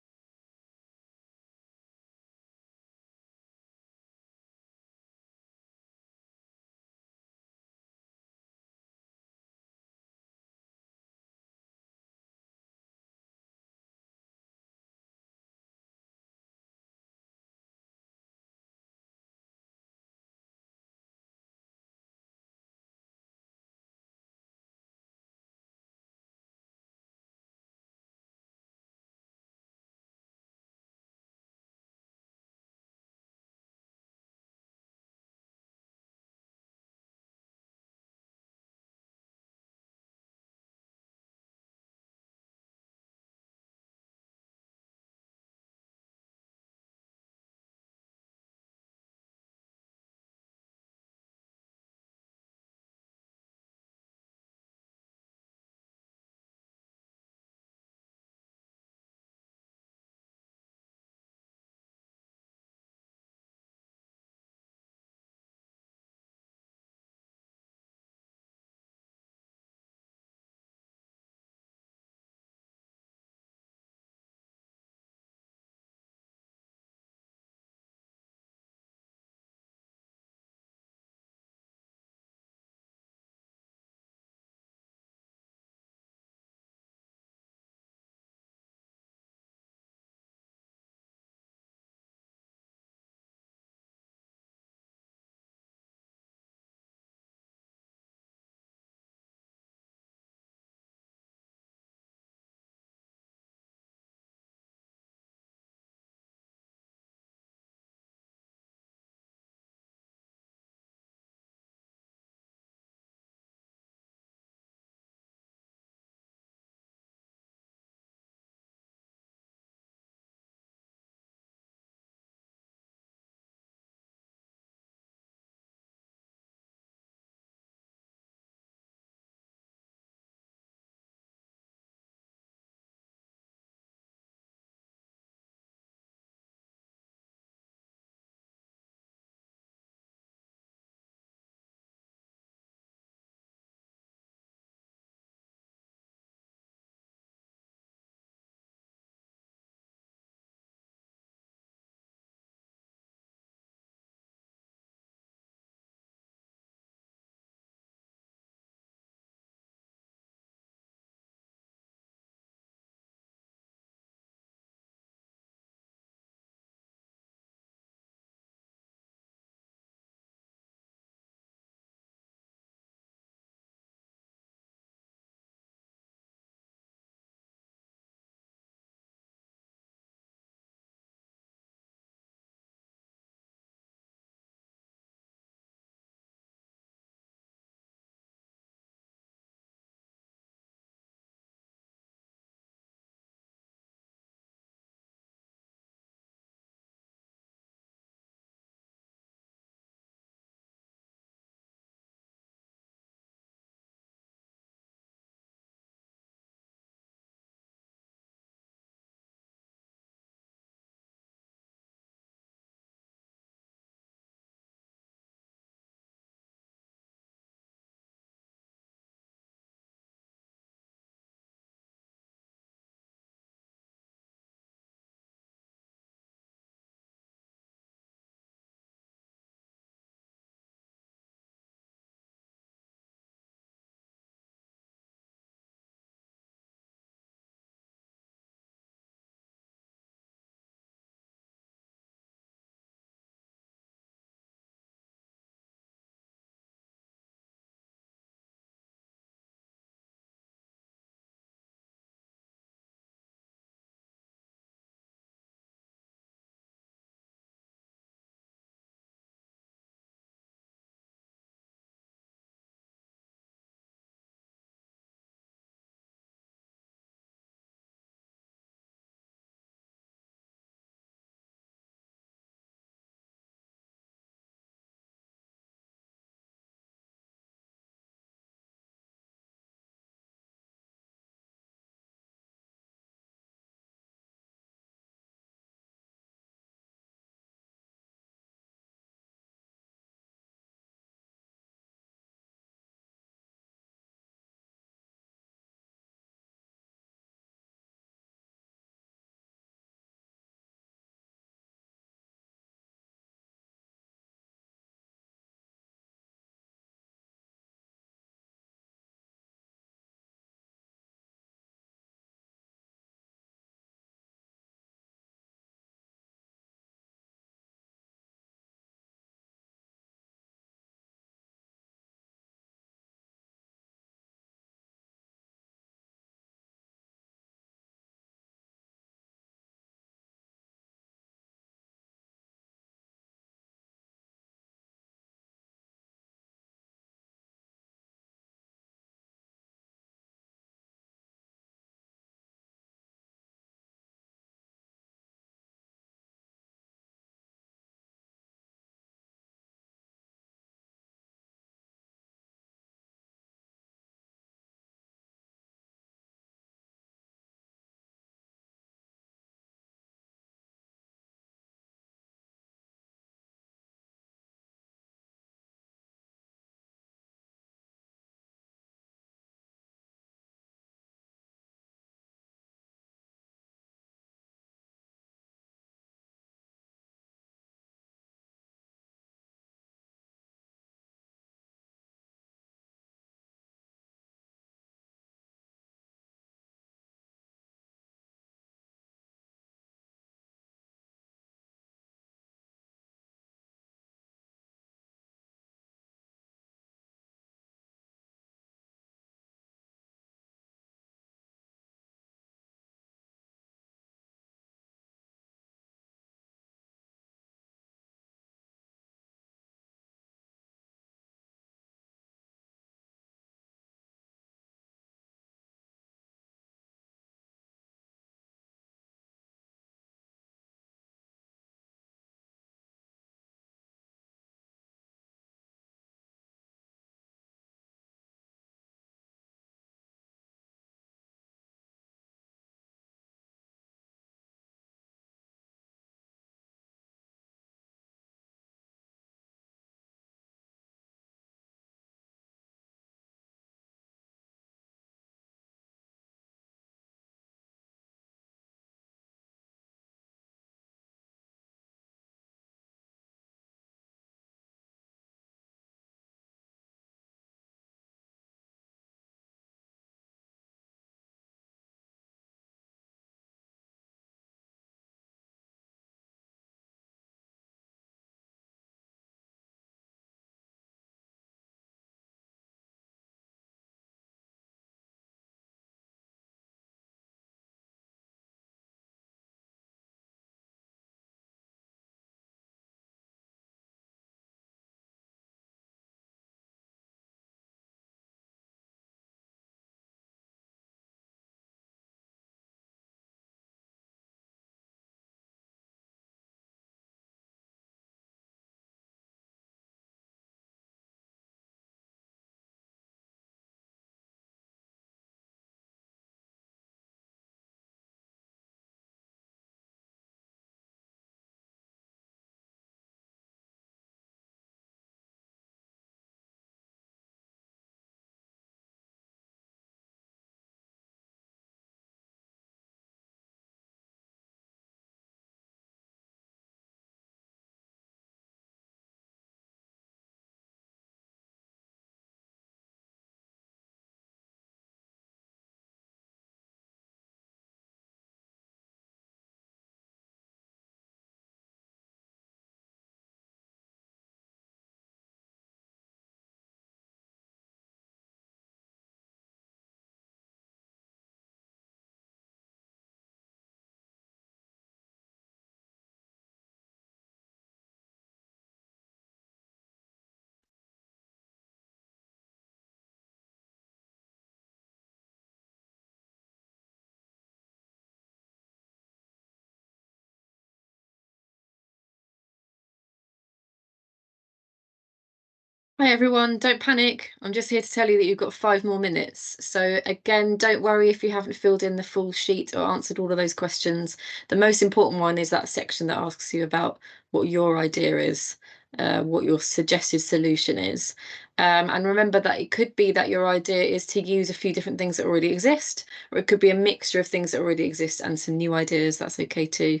Hi everyone, don't panic. I'm just here to tell you that you've got 5 more minutes. So again, don't worry if you haven't filled in the full sheet or answered all of those questions. The most important one is that section that asks you about what your idea is, what your suggested solution is. And remember that it could be that your idea is to use a few different things that already exist, or it could be a mixture of things that already exist and some new ideas. That's okay too.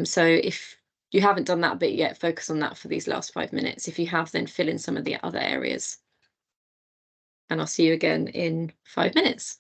So if you haven't done that bit yet, focus on that for these last 5 minutes. If you have, then fill in some of the other areas. And I'll see you again in 5 minutes.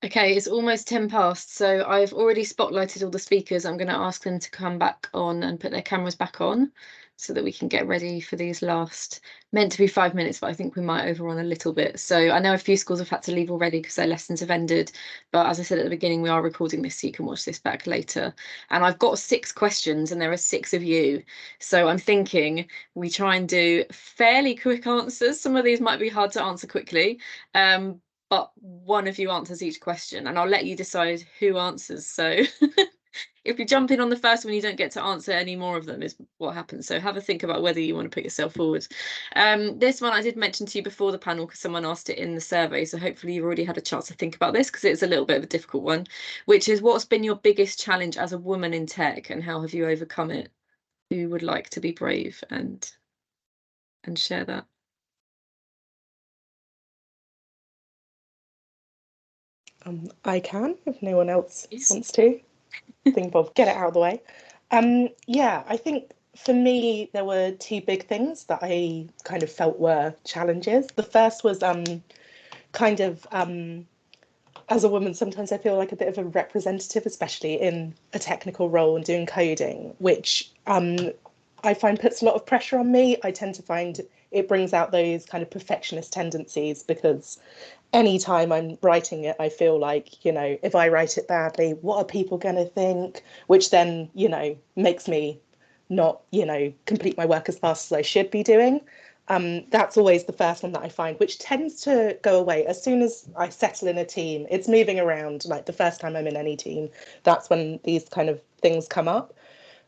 Okay, it's almost 10 past, so I've already spotlighted all the speakers. I'm going to ask them to come back on and put their cameras back on so that we can get ready for these last, meant to be 5 minutes, but I think we might overrun a little bit. So I know a few schools have had to leave already because their lessons have ended. But as I said at the beginning, we are recording this so you can watch this back later. And I've got 6 questions and there are 6 of you. So I'm thinking we try and do fairly quick answers. Some of these might be hard to answer quickly. But one of you answers each question and I'll let you decide who answers. So if you jump in on the first one, you don't get to answer any more of them, is what happens. So have a think about whether you want to put yourself forward. This one I did mention to you before the panel because someone asked it in the survey. So hopefully you've already had a chance to think about this because it's a little bit of a difficult one, which is what's been your biggest challenge as a woman in tech and how have you overcome it? Who would like to be brave and share that? I can, if no one else wants to. Think of get it out of the way. Yeah, I think for me there were two big things that I kind of felt were challenges. The first was kind of as a woman, sometimes I feel like a bit of a representative, especially in a technical role and doing coding, which I find puts a lot of pressure on me. I tend to find it brings out those kind of perfectionist tendencies because anytime I'm writing it, I feel like, you know, if I write it badly, what are people going to think? Which then, you know, makes me not, you know, complete my work as fast as I should be doing. That's always the first one that I find, which tends to go away as soon as I settle in a team. It's moving around, like the first time I'm in any team, that's when these kind of things come up.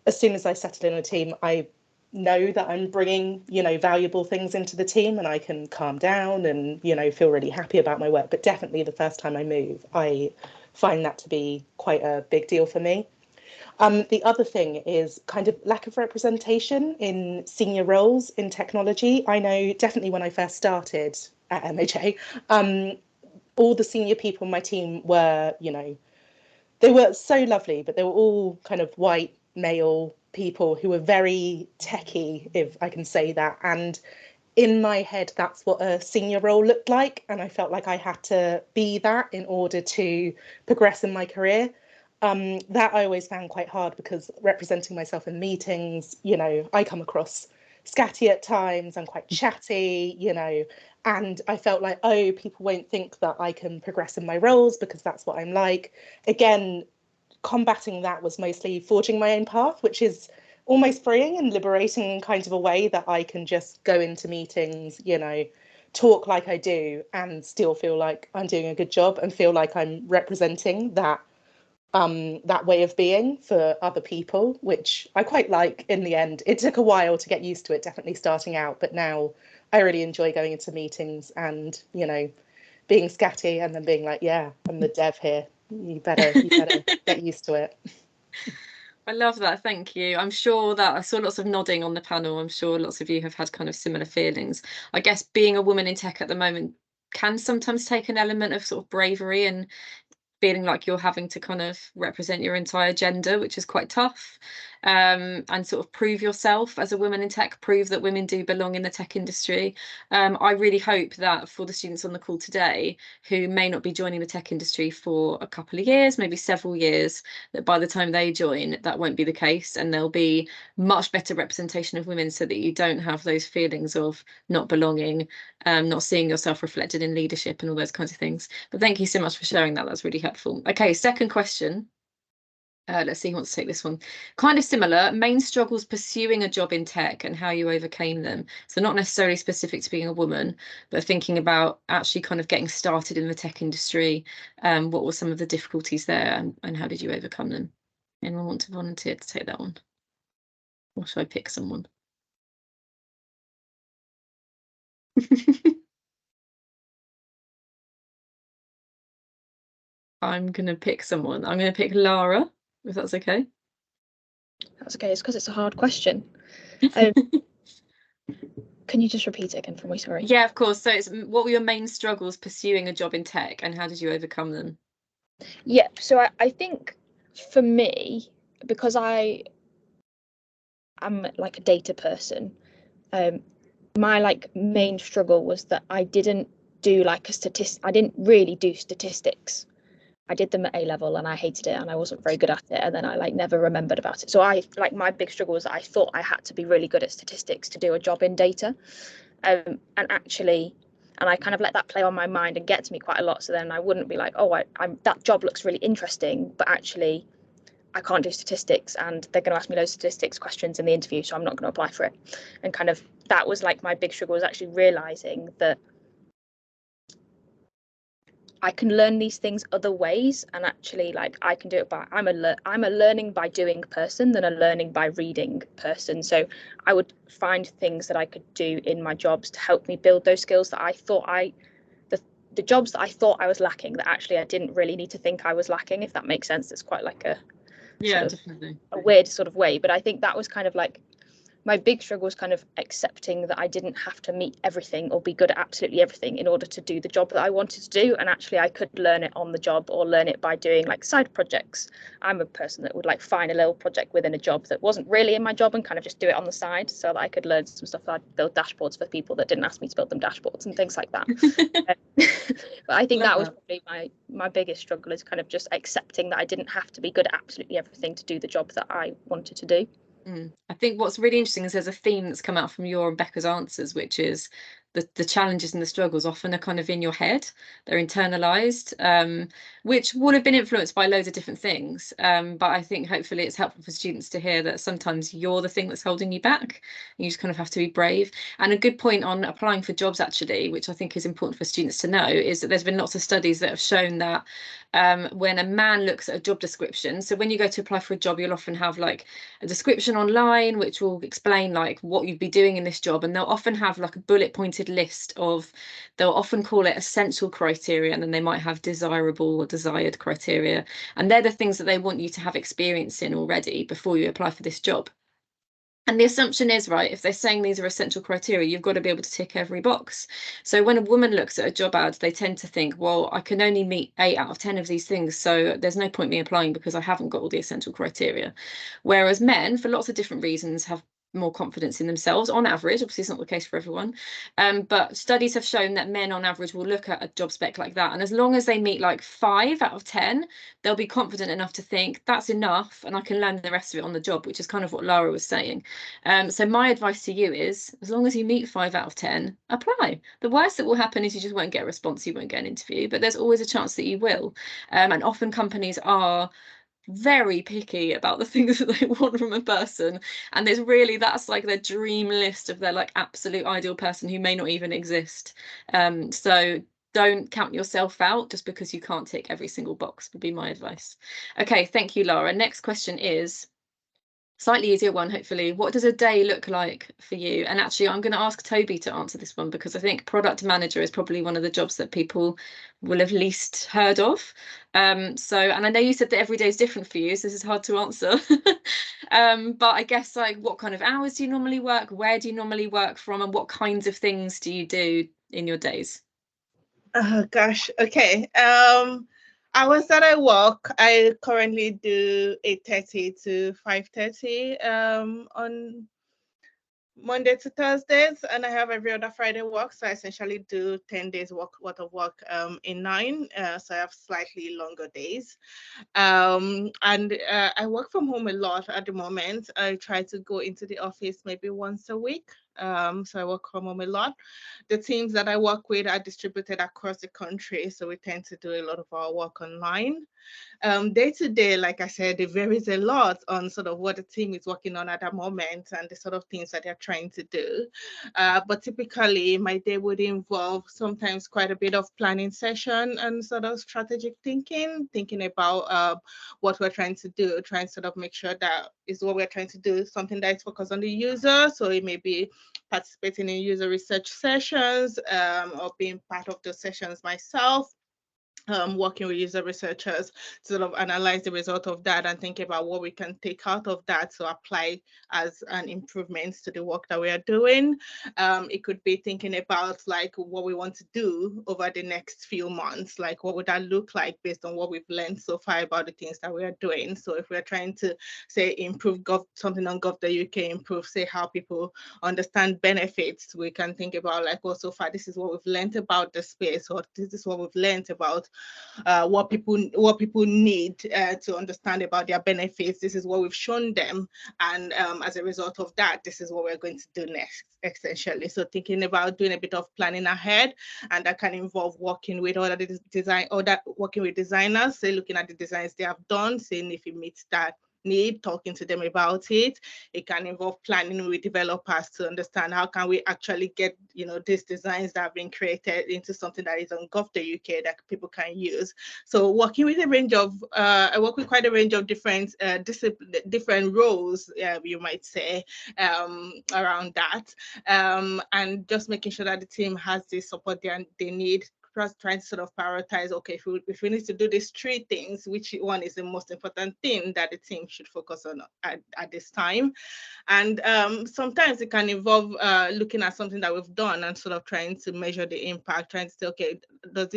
As soon as I settle in a team, I know that I'm bringing, you know, valuable things into the team and I can calm down and, you know, feel really happy about my work. But definitely the first time I move, I find that to be quite a big deal for me. The other thing is kind of lack of representation in senior roles in technology. I know definitely when I first started at MHA, all the senior people in my team were, you know, they were so lovely, but they were all kind of white male people who were very techie, if I can say that. And in my head, that's what a senior role looked like. And I felt like I had to be that in order to progress in my career. That I always found quite hard because representing myself in meetings, you know, I come across scatty at times, I'm quite chatty, you know, and I felt like, oh, people won't think that I can progress in my roles because that's what I'm like. Again, combating that was mostly forging my own path, which is almost freeing and liberating in kind of a way that I can just go into meetings, you know, talk like I do and still feel like I'm doing a good job and feel like I'm representing that way of being for other people, which I quite like in the end. It took a while to get used to it, definitely starting out, but now I really enjoy going into meetings and, you know, being scatty and then being like, yeah, I'm the dev here. You better get used to it. I love that. Thank you. I'm sure that I saw lots of nodding on the panel. I'm sure lots of you have had kind of similar feelings. I guess being a woman in tech at the moment can sometimes take an element of sort of bravery and feeling like you're having to kind of represent your entire gender, which is quite tough, and sort of prove yourself as a woman in tech, prove that women do belong in the tech industry. I really hope that for the students on the call today who may not be joining the tech industry for a couple of years, maybe several years, that by the time they join, that won't be the case and there'll be much better representation of women so that you don't have those feelings of not belonging, not seeing yourself reflected in leadership and all those kinds of things. But thank you so much for sharing that. That's really helpful. Okay, second question. Let's see who wants to take this one. Kind of similar, main struggles pursuing a job in tech and how you overcame them. So not necessarily specific to being a woman, but thinking about actually kind of getting started in the tech industry. What were some of the difficulties there and how did you overcome them? Anyone want to volunteer to take that one? Or should I pick someone? I'm going to pick someone. I'm going to pick Lara, if that's okay. That's okay. It's because it's a hard question. Can you just repeat it again for me? Sorry. Yeah, of course. So it's what were your main struggles pursuing a job in tech and how did you overcome them? Yeah, so I think for me, because I am like a data person, my like main struggle was that I didn't do like I didn't really do statistics. I did them at A level and I hated it and I wasn't very good at it, and then I like never remembered about it. So I like my big struggle was that I thought I had to be really good at statistics to do a job in data, and I kind of let that play on my mind and get to me quite a lot. So then I wouldn't be like, oh, I'm that job looks really interesting, but actually I can't do statistics and they're going to ask me those statistics questions in the interview, so I'm not going to apply for it. And kind of that was like my big struggle, was actually realizing that I can learn these things other ways, and actually like I can do it by I'm a learning by doing person than a learning by reading person. So I would find things that I could do in my jobs to help me build those skills that I thought the jobs that I thought I was lacking, that actually I didn't really need to think I was lacking, if that makes sense. It's quite like a definitely a weird sort of way, but I think that was kind of like my big struggle was kind of accepting that I didn't have to meet everything or be good at absolutely everything in order to do the job that I wanted to do. And actually I could learn it on the job or learn it by doing like side projects. I'm a person that would like find a little project within a job that wasn't really in my job and kind of just do it on the side, so that I could learn some stuff. I'd build dashboards for people that didn't ask me to build them dashboards and things like that. But I think that was probably my biggest struggle, is kind of just accepting that I didn't have to be good at absolutely everything to do the job that I wanted to do. I think what's really interesting is there's a theme that's come out from your and Becca's answers, which is the challenges and the struggles often are kind of in your head. They're internalized, which will have been influenced by loads of different things. But I think hopefully it's helpful for students to hear that sometimes you're the thing that's holding you back. You just kind of have to be brave. And a good point on applying for jobs, actually, which I think is important for students to know, is that there's been lots of studies that have shown that when a man looks at a job description, so when you go to apply for a job, you'll often have like a description online which will explain like what you'd be doing in this job, and they'll often have like a bullet pointed list of, they'll often call it essential criteria, and then they might have desirable or desired criteria, and they're the things that they want you to have experience in already before you apply for this job. And the assumption is, right, if they're saying these are essential criteria, you've got to be able to tick every box. So when a woman looks at a job ad, they tend to think, well, I can only meet 8 out of 10 of these things, so there's no point me applying because I haven't got all the essential criteria. Whereas men, for lots of different reasons, have more confidence in themselves on average. Obviously, it's not the case for everyone, but studies have shown that men on average will look at a job spec like that, and as long as they meet like 5 out of 10, they'll be confident enough to think that's enough and I can learn the rest of it on the job, which is kind of what Lara was saying. So my advice to you is, as long as you meet 5 out of 10, apply. The worst that will happen is you just won't get a response, you won't get an interview, but there's always a chance that you will. And often companies are very picky about the things that they want from a person, and there's really, that's like their dream list of their like absolute ideal person who may not even exist. So don't count yourself out just because you can't tick every single box, would be my advice. Okay, thank you, Lara. Next question is slightly easier one, hopefully. What does a day look like for you? And actually, I'm going to ask Toby to answer this one, because I think product manager is probably one of the jobs that people will have least heard of. And I know you said that every day is different for you, so this is hard to answer. But I guess, like, what kind of hours do you normally work? Where do you normally work from? And what kinds of things do you do in your days? Oh gosh, okay. Hours that I work, I currently do 8:30 to 5:30 on Monday to Thursdays, and I have every other Friday work. So I essentially do 10 days worth of work in 9. So I have slightly longer days. And I work from home a lot at the moment. I try to go into the office maybe once a week. So I work from home a lot. The teams that I work with are distributed across the country, so we tend to do a lot of our work online. Day to day, like I said, it varies a lot on sort of what the team is working on at that moment and the sort of things that they're trying to do. But typically, my day would involve sometimes quite a bit of planning session and sort of strategic thinking about what we're trying to do, trying to sort of make sure that is what we're trying to do, something that is focused on the user. So it may be participating in user research sessions or being part of the sessions myself. Working with user researchers to sort of analyze the result of that and think about what we can take out of that to apply as an improvement to the work that we are doing. It could be thinking about like what we want to do over the next few months, like what would that look like based on what we've learned so far about the things that we are doing. So if we're trying to say improve something on Gov.uk, improve say how people understand benefits, we can think about like, well, so far this is what we've learned about the space, or this is what we've learned about what people need to understand about their benefits. This is what we've shown them, and as a result of that, this is what we're going to do next, essentially. So thinking about doing a bit of planning ahead, and that can involve working with working with designers, say looking at the designs they have done, seeing if it meets that need, talking to them about it. It can involve planning with developers to understand how can we actually get, you know, these designs that have been created into something that is on gov.uk that people can use. So working with a range of, I work with quite a range of different different roles, you might say, around that, and just making sure that the team has the support they need. Trying to sort of prioritize, okay, if we need to do these 3 things, which one is the most important thing that the team should focus on at this time? And sometimes it can involve looking at something that we've done and sort of trying to measure the impact, trying to say, okay, does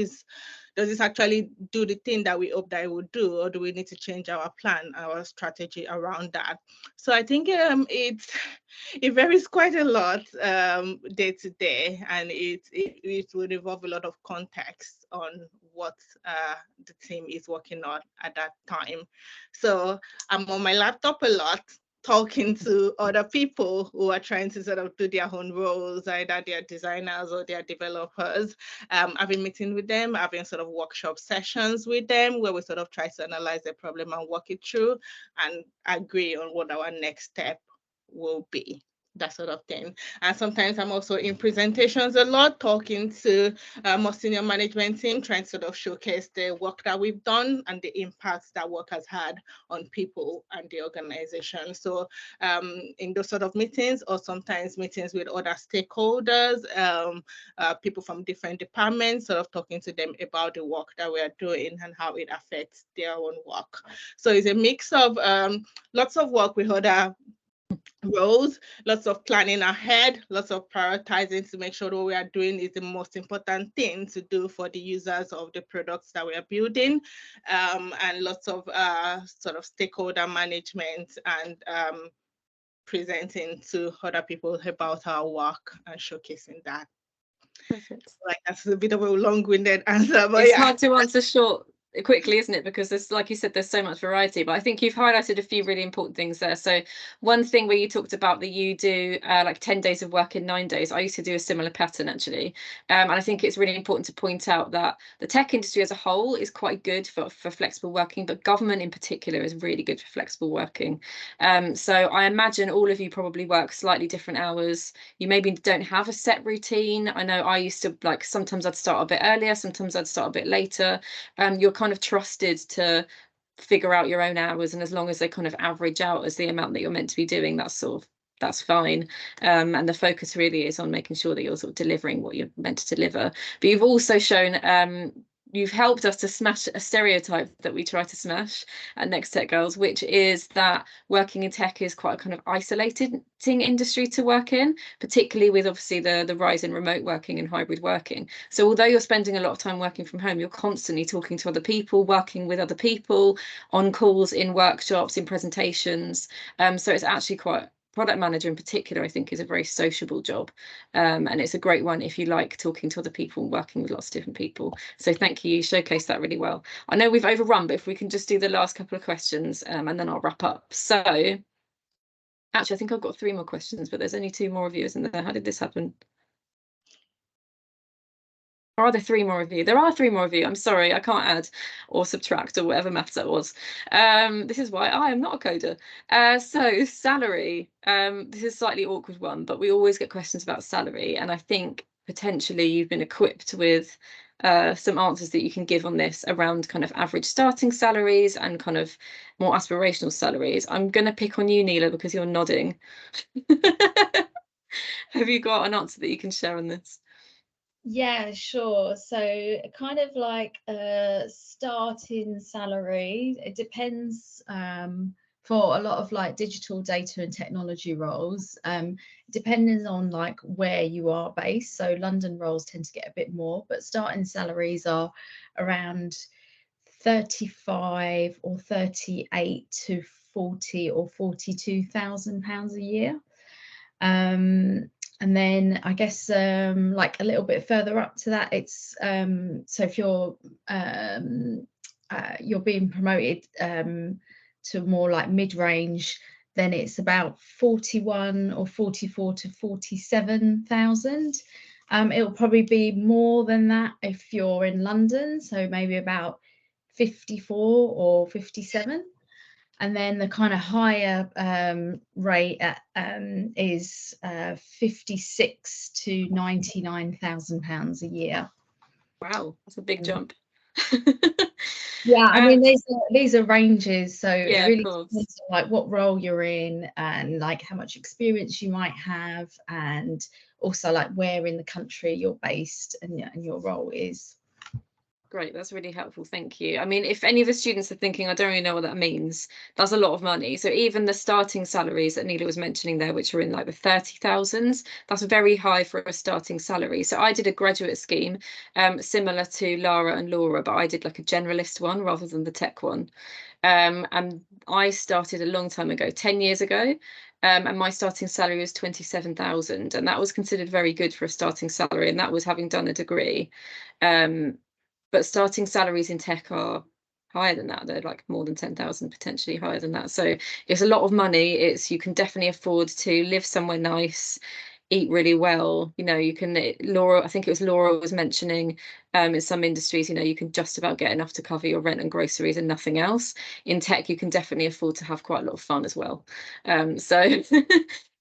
this actually do the thing that we hope that it would do, or do we need to change our plan, our strategy around that? So I think it varies quite a lot day to day, and it would involve a lot of context on what the team is working on at that time. So I'm on my laptop a lot, talking to other people who are trying to sort of do their own roles, either they're designers or they're developers. I've been meeting with them, having sort of workshop sessions with them where we sort of try to analyze the problem and work it through and agree on what our next step will be. That sort of thing. And sometimes I'm also in presentations a lot, talking to more senior management team, trying to sort of showcase the work that we've done and the impacts that work has had on people and the organization. So in those sort of meetings, or sometimes meetings with other stakeholders, people from different departments, sort of talking to them about the work that we are doing and how it affects their own work. So it's a mix of lots of work with other roles, lots of planning ahead, lots of prioritizing to make sure what we are doing is the most important thing to do for the users of the products that we are building, and lots of sort of stakeholder management and presenting to other people about our work and showcasing that. Perfect. Like, that's a bit of a long-winded answer, but it's yeah. hard to answer quickly, isn't it? Because there's, like you said, there's so much variety, but I think you've highlighted a few really important things there. So one thing where you talked about that you do like 10 days of work in 9 days, I used to do a similar pattern actually, and I think it's really important to point out that the tech industry as a whole is quite good for flexible working, but government in particular is really good for flexible working. So I imagine all of you probably work slightly different hours. You maybe don't have a set routine. I know I used to, like, sometimes I'd start a bit earlier, sometimes I'd start a bit later. You're kind of trusted to figure out your own hours, and as long as they kind of average out as the amount that you're meant to be doing, that's fine. And the focus really is on making sure that you're sort of delivering what you're meant to deliver. But you've also shown you've helped us to smash a stereotype that we try to smash at Next Tech Girls, which is that working in tech is quite a kind of isolated industry to work in, particularly with obviously the rise in remote working and hybrid working. So although you're spending a lot of time working from home, you're constantly talking to other people, working with other people, on calls, in workshops, in presentations. So it's actually quite, product manager in particular, I think, is a very sociable job, and it's a great one if you like talking to other people and working with lots of different people. So thank you, you showcased that really well. I know we've overrun, but if we can just do the last couple of questions, and then I'll wrap up. So actually, I think I've got 3 more questions, but there's only 2 more of you, isn't there? How did this happen? Or are there 3 more of you? There are 3 more of you. I'm sorry, I can't add or subtract or whatever maths that was. This is why I am not a coder. So salary, this is a slightly awkward one, but we always get questions about salary, and I think potentially you've been equipped with some answers that you can give on this around kind of average starting salaries and kind of more aspirational salaries. I'm going to pick on you, Neela, because you're nodding. Have you got an answer that you can share on this? Yeah, sure. So kind of like a starting salary, it depends for a lot of like digital data and technology roles, depending on like where you are based. So London roles tend to get a bit more, but starting salaries are around 35 or 38 to 40 or 42,000 pounds a year. And then I guess like a little bit further up to that, it's so if you're being promoted to more like mid-range, then it's about 41 or 44 to 47,000. It'll probably be more than that if you're in London, so maybe about 54 or 57. And then the kind of higher rate is 56 to 99,000 pounds a year. Wow, that's a big jump. Yeah, I mean these are ranges, so yeah, it really of course. depends on like what role you're in and like how much experience you might have, and also like where in the country you're based and your role is. Great, that's really helpful, thank you. I mean, if any of the students are thinking, I don't really know what that means, that's a lot of money. So even the starting salaries that Neela was mentioning there, which are in like the 30,000s, that's very high for a starting salary. So I did a graduate scheme similar to Lara and Laura, but I did like a generalist one rather than the tech one. And I started a long time ago, 10 years ago, and my starting salary was 27,000, and that was considered very good for a starting salary, and that was having done a degree. But starting salaries in tech are higher than that. They're like more than 10,000, potentially higher than that. So it's a lot of money. You can definitely afford to live somewhere nice, eat really well. You know, you can, Laura, I think it was Laura was mentioning in some industries, you know, you can just about get enough to cover your rent and groceries and nothing else. In tech, you can definitely afford to have quite a lot of fun as well. So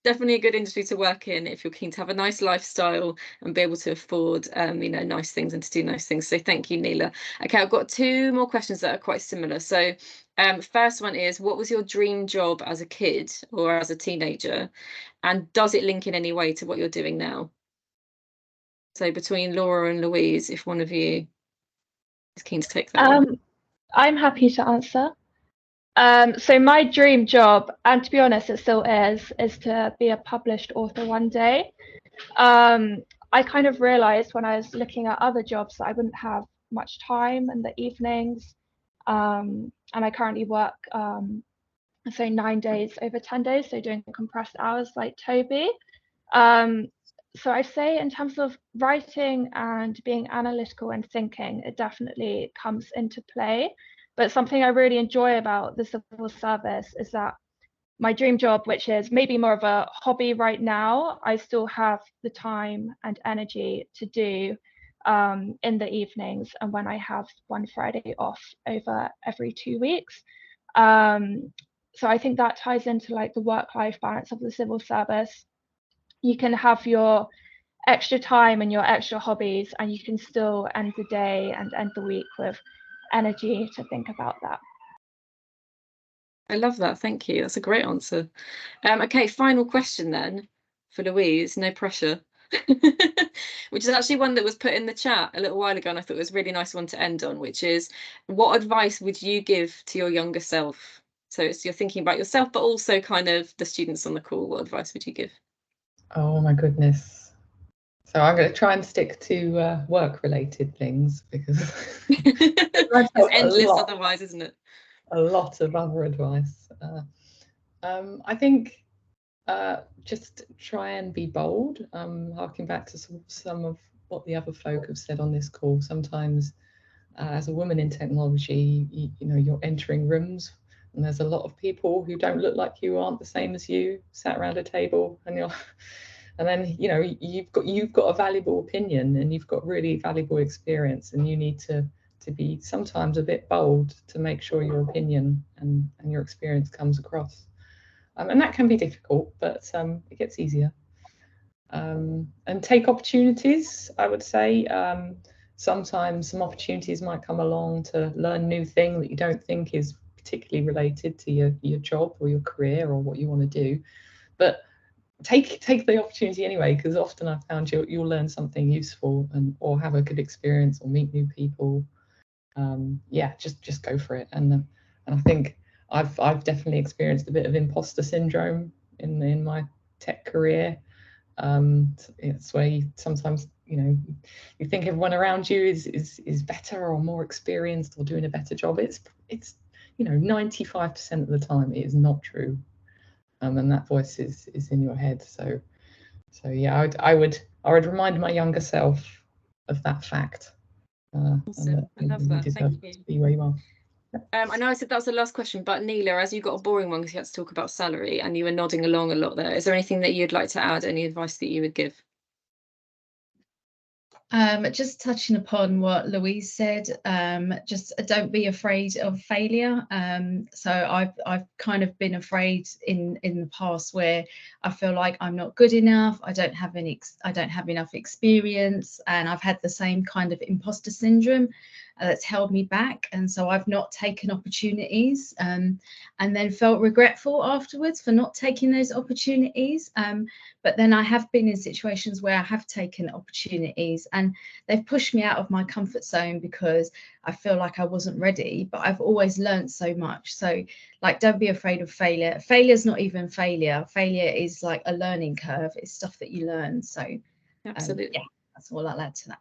definitely a good industry to work in if you're keen to have a nice lifestyle and be able to afford, you know, nice things and to do nice things. So thank you, Neela. Okay, I've got two more questions that are quite similar. So first one is, what was your dream job as a kid or as a teenager? And does it link in any way to what you're doing now? So between Laura and Louise, if one of you is keen to take that one. I'm happy to answer. So my dream job, and to be honest, it still is to be a published author one day. I kind of realized when I was looking at other jobs that I wouldn't have much time in the evenings. And I currently work, so 9 days over 10 days, so doing compressed hours like Toby. So I say in terms of writing and being analytical and thinking, it definitely comes into play. But something I really enjoy about the civil service is that my dream job, which is maybe more of a hobby right now, I still have the time and energy to do in the evenings and when I have one Friday off over every 2 weeks. So I think that ties into like the work-life balance of the civil service. You can have your extra time and your extra hobbies, and you can still end the day and end the week with energy to think about that. I love that. Thank you. That's a great answer. Okay, final question then for Louise, no pressure, which is actually one that was put in the chat a little while ago, and I thought it was a really nice one to end on, which is, what advice would you give to your younger self? So it's, you're thinking about yourself, but also kind of the students on the call. What advice would you give? Oh my goodness. So I'm going to try and stick to work-related things because it's endless otherwise, isn't it? A lot of other advice. I think just try and be bold. Harking back to some of what the other folk have said on this call, sometimes as a woman in technology, you know, you're entering rooms and there's a lot of people who don't look like you, aren't the same as you, sat around a table, and then you know you've got a valuable opinion and you've got really valuable experience, and you need to be sometimes a bit bold to make sure your opinion and your experience comes across. And that can be difficult, but it gets easier. And take opportunities, I would say. Sometimes some opportunities might come along to learn new thing that you don't think is particularly related to your job or your career or what you want to do. But take the opportunity anyway, because often I've found you'll learn something useful or have a good experience or meet new people. Yeah, just go for it. And I think I've definitely experienced a bit of imposter syndrome in my tech career. It's where you sometimes, you know, you think everyone around you is better or more experienced or doing a better job. It's you know, 95% of the time it is not true, and that voice is in your head. So yeah, I would remind my younger self of that fact. Awesome. I love that. Thank you. To be where you are. I know I said that was the last question, but Neela, as you got a boring one because you had to talk about salary and you were nodding along a lot there, is there anything that you'd like to add, any advice that you would give? Just touching upon what Louise said, just don't be afraid of failure. So I've kind of been afraid in the past where I feel like I'm not good enough, I don't have enough experience, and I've had the same kind of imposter syndrome that's held me back, and so I've not taken opportunities, and then felt regretful afterwards for not taking those opportunities. But then I have been in situations where I have taken opportunities and they've pushed me out of my comfort zone because I feel like I wasn't ready, but I've always learned so much. So like, don't be afraid of failure. Failure's not even failure. Failure is like a learning curve. It's stuff that you learn. So Absolutely. yeah, that's all I'll add to that.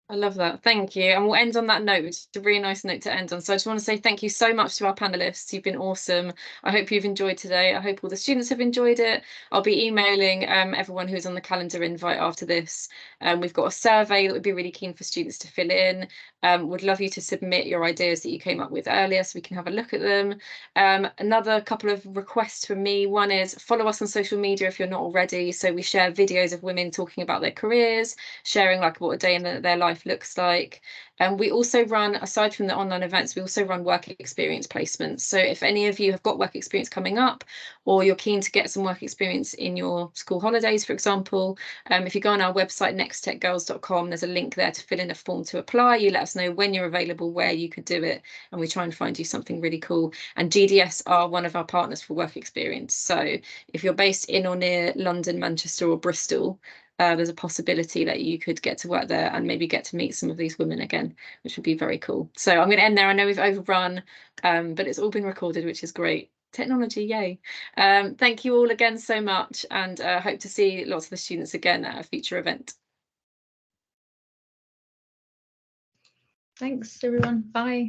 I love that. Thank you. And we'll end on that note, which is a really nice note to end on. So I just want to say thank you so much to our panelists. You've been awesome. I hope you've enjoyed today. I hope all the students have enjoyed it. I'll be emailing everyone who's on the calendar invite after this. We've got a survey that would be really keen for students to fill in. Would love you to submit your ideas that you came up with earlier so we can have a look at them. Another couple of requests from me. One is follow us on social media if you're not already. So we share videos of women talking about their careers, sharing like what a day in their life looks like. And we also run, aside from the online events, we also run work experience placements. So if any of you have got work experience coming up, or you're keen to get some work experience in your school holidays, for example, if you go on our website, nexttechgirls.com, there's a link there to fill in a form to apply. You let us know when you're available, where you could do it, and we try and find you something really cool. And GDS are one of our partners for work experience. So if you're based in or near London, Manchester or Bristol, there's a possibility that you could get to work there and maybe get to meet some of these women again, which would be very cool. So I'm going to end there. I know we've overrun, but it's all been recorded, which is great. Technology, yay. Thank you all again so much, and hope to see lots of the students again at a future event. Thanks, everyone. Bye.